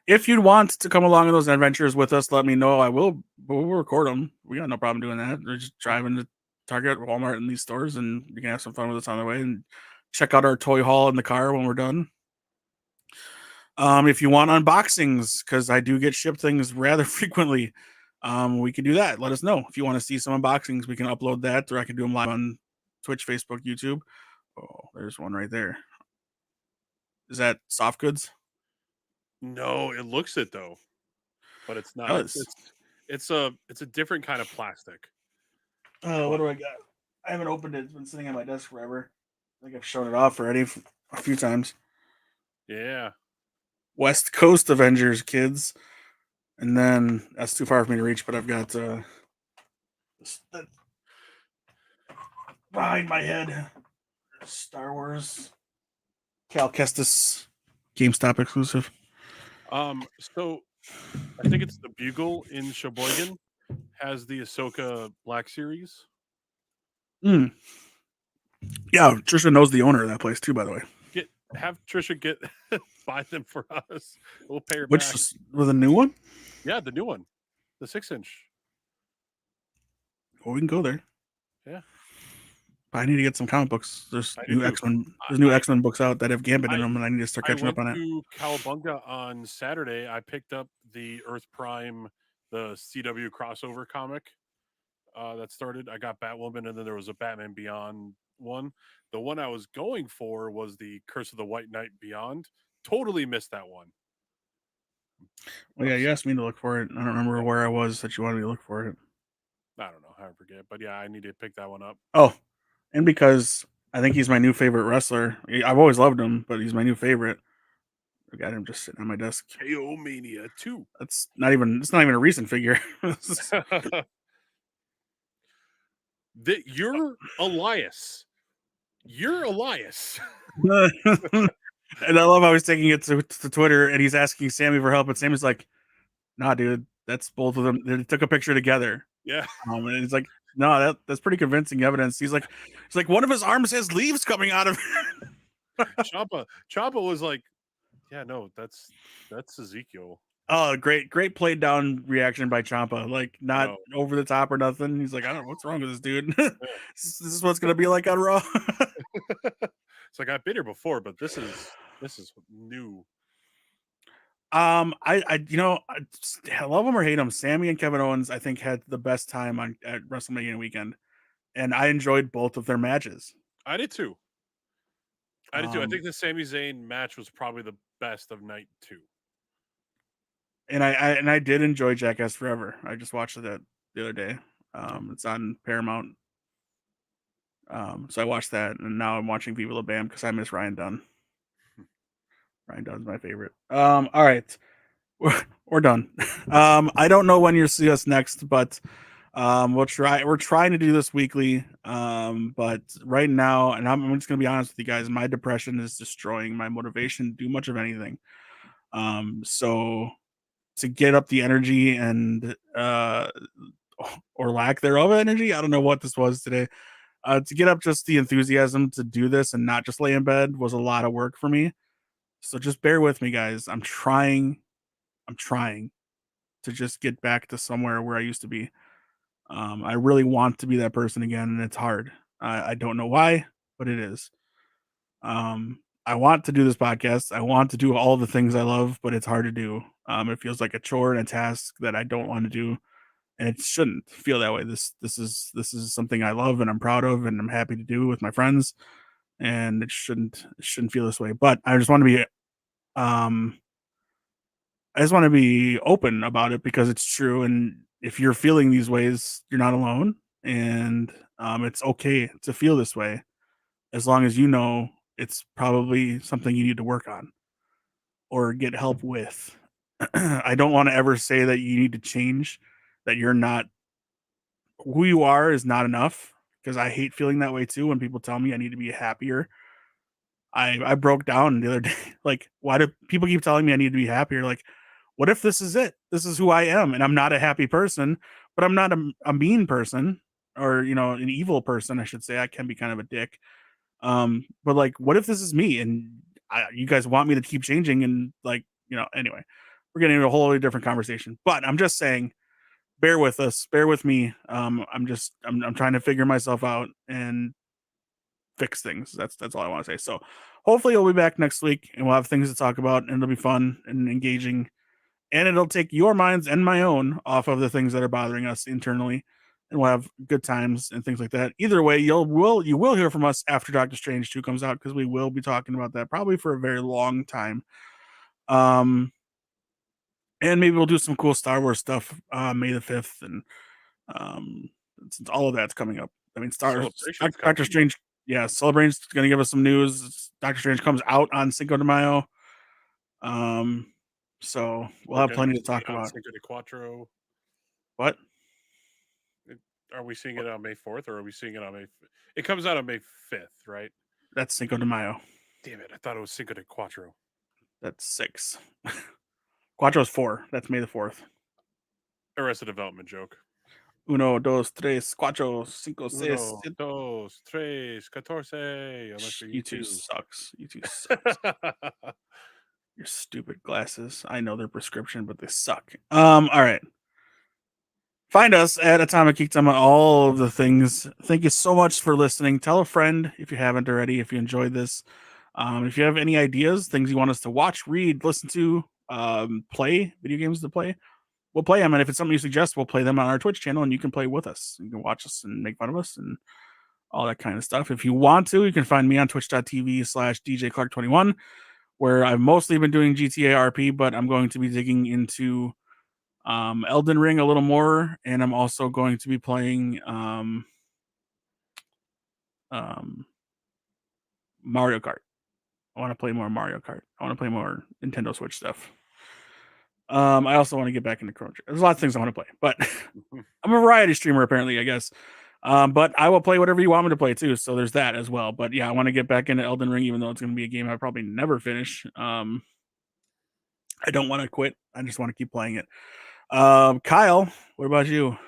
If you'd want to come along on those adventures with us, let me know. We'll record them. We got no problem doing that. We're just driving to Target, Walmart, and these stores, and you can have some fun with us on the way and check out our toy haul in the car when we're done. If you want unboxings, because I do get shipped things rather frequently, we can do that. Let us know. If you want to see some unboxings, we can upload that, or I can do them live on Twitch, Facebook, YouTube. Oh, there's one right there. Is that soft goods? No, it looks it though, but it's not. It's a different kind of plastic. What do I got? I haven't opened it. It's been sitting on my desk forever. I think I've shown it off already a few times. Yeah. West Coast Avengers, kids. And then that's too far for me to reach, but I've got behind my head, Star Wars, Cal Kestis, GameStop exclusive. So I think it's the Bugle in Sheboygan has the Ahsoka Black Series. Mm. Yeah, Trisha knows the owner of that place too, by the way. Have Trisha buy them for us. We'll pay her Which back. was a new one? Yeah, the new one, the 6-inch. Well, we can go there. Yeah, I need to get some comic books. There's I do new too. X Men. There's new I X Men books out that have Gambit in I them, and I need to start I catching up went on it. to Cowabunga on Saturday. I picked up the Earth Prime, the CW crossover comic that started. I got Batwoman, and then there was a Batman Beyond one. The one I was going for was the Curse of the White Knight Beyond. Totally missed that one. Well, yeah, you asked me to look for it. I don't remember where I was that you wanted me to look for it. I don't know. I forget. But yeah, I need to pick that one up. Oh, and because I think he's my new favorite wrestler. I've always loved him, but he's my new favorite. I got him just sitting on my desk. KO Mania 2. That's not even. It's not even a recent figure. You're Elias. You're Elias. And I love how he's taking it to Twitter and he's asking Sammy for help, and Sammy's like, "Nah, dude, that's both of them. They took a picture together." Yeah. And he's like, "No, that's pretty convincing evidence." He's like, one of his arms has leaves coming out of it. Champa was like, yeah, no, that's Ezekiel. Oh, great played down reaction by Champa. Like not No. over the top or nothing. He's like, I don't know what's wrong with this dude. Yeah. This is what's gonna be like on Raw. It's like I've been here before, but this is new. I love him or hate him. Sammy and Kevin Owens, I think, had the best time at WrestleMania weekend, and I enjoyed both of their matches. I did too. I Um, think the Sami Zayn match was probably the best of night 2. and I did enjoy Jackass Forever. I just watched it the other day. It's on Paramount. So I watched that, and now I'm watching Viva La Bam because I miss Ryan Dunn. Ryan Dunn's my favorite. All right, we're done. I don't know when you'll see us next, but we'll try. We're trying to do this weekly. But right now, and I'm just gonna be honest with you guys, my depression is destroying my motivation to do much of anything. So to get up the energy and or lack thereof energy, I don't know what this was today. To get up just the enthusiasm to do this and not just lay in bed was a lot of work for me. So just bear with me, guys. I'm trying. I'm trying to just get back to somewhere where I used to be. I really want to be that person again, and it's hard. I don't know why, but it is. I want to do this podcast. I want to do all the things I love, but it's hard to do. It feels like a chore and a task that I don't want to do, and it shouldn't feel that way. This is something I love and I'm proud of and I'm happy to do with my friends, and it shouldn't feel this way. But um I just want to be open about it because it's true. And if you're feeling these ways, you're not alone. And it's okay to feel this way as long as you know it's probably something you need to work on or get help with. I don't want to ever say that you need to change, that you're not who you are is not enough because I hate feeling that way too when people tell me I need to be happier. I broke down the other day. Like, why do people keep telling me I need to be happier? Like, what if this is it? This is who I am, and I'm not a happy person, but I'm not a mean person or an evil person. I should say. I can be kind of a dick. But like, what if this is me and you guys want me to keep changing? And like, anyway, we're getting into a whole different conversation. But I'm just saying, bear with us, bear with me. I'm trying to figure myself out and fix things. That's all I want to say. So hopefully we'll be back next week and we'll have things to talk about and it'll be fun and engaging. And it'll take your minds and my own off of the things that are bothering us internally. And we'll have good times and things like that. Either way, you will hear from us after Doctor Strange 2 comes out because we will be talking about that probably for a very long time. Um and maybe we'll do some cool Star Wars stuff May the 5th and um since all of that's coming up. I mean, Celebration's Doctor coming. Strange, yeah, Celebration's going to give us some news. Doctor Strange comes out on Cinco de Mayo. Um, so we'll We're have going to plenty be to seeing talk it on about. Cinco de Quattro. What? Are we seeing it on May 4th or are we seeing it on May? It comes out on May 5th, right? That's Cinco de Mayo. Damn it! I thought it was Cinco de Quattro. That's 6. Quattro's 4. That's May the 4th. Arrested Development joke. Uno, dos, tres, cuatro, cinco, seis, Uno, siete. dos, tres, catorce. Unless you're You two U2. sucks. You two sucks. Your stupid glasses. I know they're prescription, but they suck. All right. Find us at Atomic Geek on all of the things. Thank you so much for listening. Tell a friend if you haven't already, if you enjoyed this. If you have any ideas, things you want us to watch, read, listen to, play, video games to play, we'll play them. And if it's something you suggest, we'll play them on our Twitch channel and you can play with us. You can watch us and make fun of us and all that kind of stuff. If you want to, you can find me on twitch.tv/DJClark21, where I've mostly been doing GTA RP, but I'm going to be digging into Elden Ring a little more, and I'm also going to be playing Mario Kart. I want to play more Mario Kart. I want to play more Nintendo Switch stuff. I also want to get back into Chrono Trigger. There's a lot of things I want to play, but I'm a variety streamer apparently, I guess. But I will play whatever you want me to play too. So there's that as well. But yeah, I want to get back into Elden Ring, even though it's going to be a game I probably never finish. I don't want to quit. I just want to keep playing it. Kyle, what about you?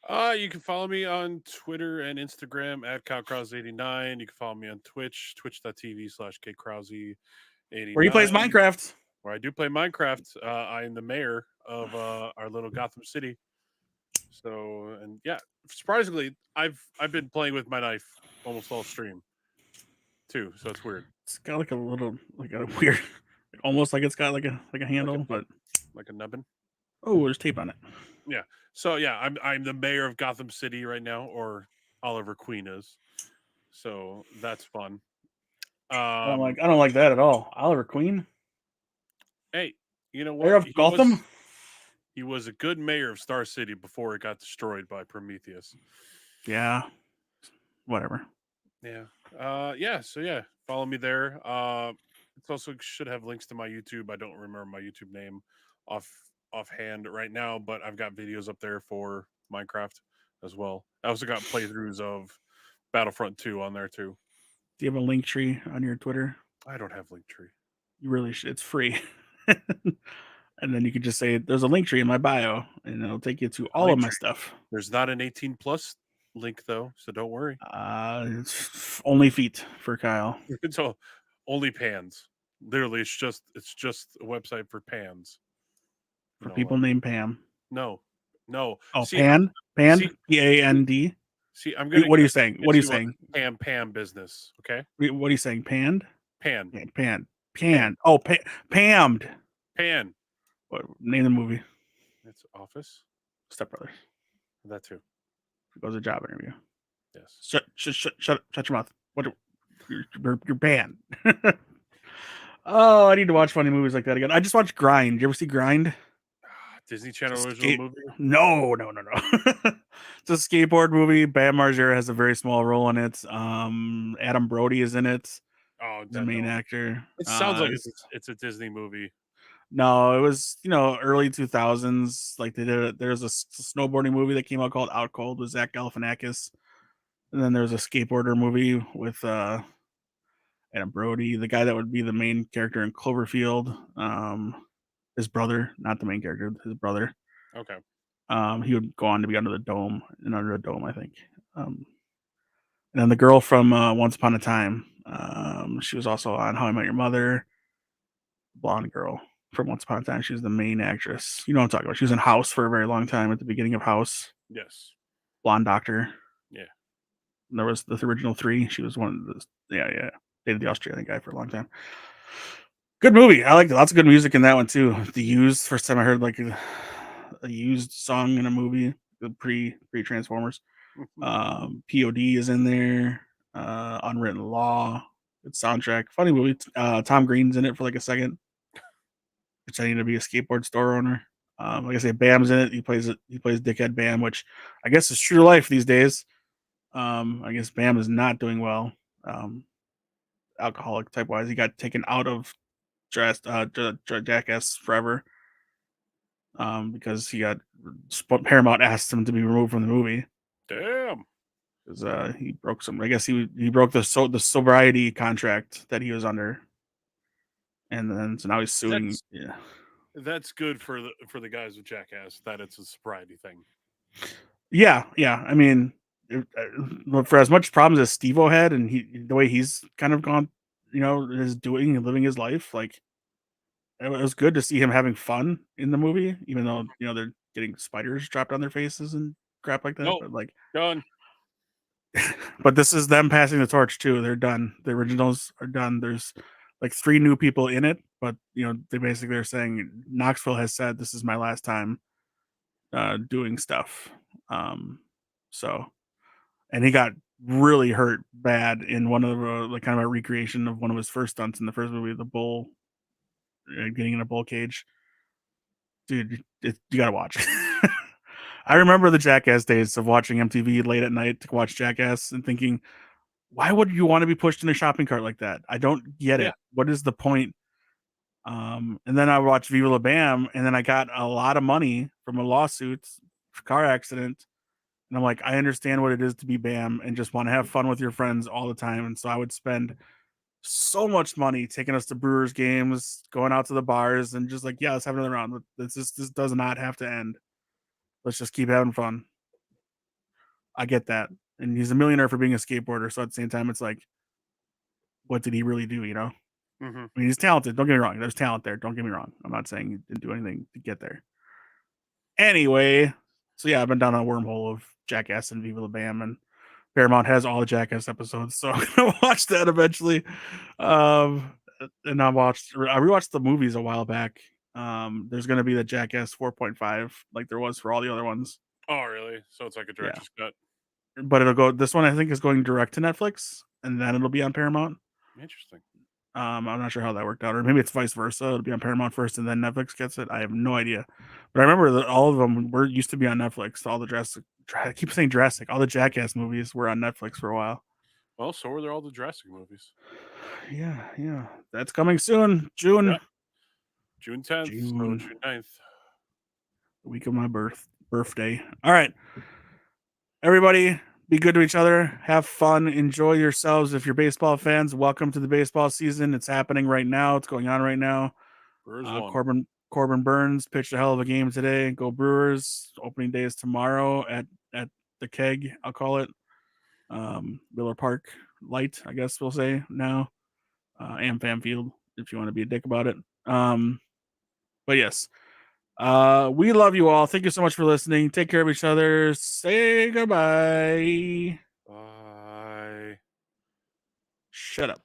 You can follow me on Twitter and Instagram at KyleKrause89. You can follow me on Twitch, twitch.tv/KKrause89. Where he plays Minecraft. Where I do play Minecraft. I am the mayor of our little Gotham City. So, and yeah, surprisingly, I've been playing with my knife almost all stream too. So it's weird. It's got like a little, like a weird, almost like it's got like a handle, but like a nubbin. Oh, there's tape on it. Yeah. So yeah, I'm the mayor of Gotham City right now, or Oliver Queen is. So that's fun. I don't like that at all. Oliver Queen. Hey, you know what? Mayor of Gotham. He was a good mayor of Star City before it got destroyed by Prometheus. Yeah. Whatever. Yeah. Yeah. So yeah, follow me there. It's also should have links to my YouTube. I don't remember my YouTube name offhand right now, but I've got videos up there for Minecraft as well. I also got playthroughs of Battlefront 2 on there too. Do you have a link tree on your Twitter? I don't have Linktree. You really should. It's free. And then you can just say there's a link tree in my bio and it'll take you to all of my stuff. There's not an 18 plus link though, so don't worry. It's only feet for Kyle. So only pans. Literally, it's just a website for pans. For people named Pam. No. Oh, see, Pand? P-A-N-D? See, I'm gonna. What are you saying? What are you saying? Pam business. Okay. What are you saying? Panned? Pan. Oh, Pammed. Pan. What name the movie? It's Office. Step Brothers. That too. It goes a job interview. Yes. Shut your mouth. What? You're banned. Oh, I need to watch funny movies like that again. I just watched Grind. Did you ever see Grind? Disney Channel original movie? No. It's a skateboard movie. Bam Margera has a very small role in it. Adam Brody is in it. Oh, the main actor. It sounds like it's a Disney movie. No, it was early 2000s. Like they did it. There's a snowboarding movie that came out called Out Cold with Zach Galifianakis, and then there's a skateboarder movie with Adam Brody, the guy that would be the main character in Cloverfield. His brother, not the main character, his brother. Okay. He would go on to be Under the Dome, I think. And then the girl from Once Upon a Time, she was also on How I Met Your Mother. Blonde girl from Once Upon a Time. She was the main actress. You know what I'm talking about. She was in House for a very long time at the beginning of House. Yes. Blonde doctor. Yeah. And there was the original 3. She was one of the yeah. Dated the Australian guy for a long time. Good movie. I liked it. Lots of good music in that one too. The Used. First time I heard like a Used song in a movie. The pre Transformers. POD is in there. Unwritten Law. Good soundtrack. Funny movie. Tom Green's in it for like a second, pretending to be a skateboard store owner. Like I say, Bam's in it. He plays Dickhead Bam, which I guess is true to life these days. I guess Bam is not doing well. Alcoholic type wise, he got taken out of Jackass Forever because he got Paramount asked him to be removed from the movie. Damn. Because he broke some. I guess he broke the sobriety contract that he was under, and then so now he's suing. That's good for the guys with Jackass that it's a sobriety thing. Yeah, yeah. I mean, for as much problems as Steve-O had, and the way he's kind of gone, is doing and living his life, like it was good to see him having fun in the movie, even though they're getting spiders dropped on their faces and crap like that. Nope, But like, done. but this is them passing the torch too. They're done. The originals are done. There's like 3 new people in it, but they basically are saying Knoxville has said this is my last time doing stuff. Um, so and he got really hurt bad in one of the like kind of a recreation of one of his first stunts in the first movie, the bull getting in a bull cage. Dude, you gotta watch. I remember the Jackass days of watching MTV late at night to watch Jackass and thinking, why would you want to be pushed in a shopping cart like that? I don't get Yeah. it. What is the point? And then I watched Viva La Bam, and then I got a lot of money from a lawsuit, car accident, and I'm like, I understand what it is to be Bam and just want to have fun with your friends all the time. And so I would spend so much money taking us to Brewers games, going out to the bars, and just like, yeah, let's have another round. This does not have to end. Let's just keep having fun. I get that. And he's a millionaire for being a skateboarder. So at the same time, it's like, what did he really do? Mm-hmm. I mean, he's talented. Don't get me wrong. There's talent there. Don't get me wrong. I'm not saying he didn't do anything to get there. Anyway, so yeah, I've been down a wormhole of Jackass and Viva La Bam, and Paramount has all the Jackass episodes, so I'm gonna watch that eventually. And I rewatched the movies a while back. There's gonna be the Jackass 4.5, like there was for all the other ones. Oh, really? So it's like a Yeah, director's cut. but it'll go. This one I think is going direct to Netflix, and then it'll be on Paramount. Interesting. I'm not sure how that worked out, or maybe it's vice versa. It'll be on Paramount first, and then Netflix gets it. I have no idea, but I remember that all of them were used to be on Netflix. All the Jurassic, I keep saying Jurassic. All the Jackass movies were on Netflix for a while. Well, so were there all the Jurassic movies. Yeah, yeah, that's coming soon. Yeah, June, June 10th, so June, June 9th. the week of my birthday. All right, everybody, be good to each other. Have fun. Enjoy yourselves. If you're baseball fans, welcome to the baseball season. It's happening right now. It's going on right now. Brewers won. Corbin Burns pitched a hell of a game today. Go Brewers! Opening day is tomorrow at the Keg. I'll call it Miller Park Light. I guess we'll say now. AmFam Field, if you want to be a dick about it. But yes, we love you all. Thank you so much for listening. Take care of each other. Say goodbye. Bye. Shut up.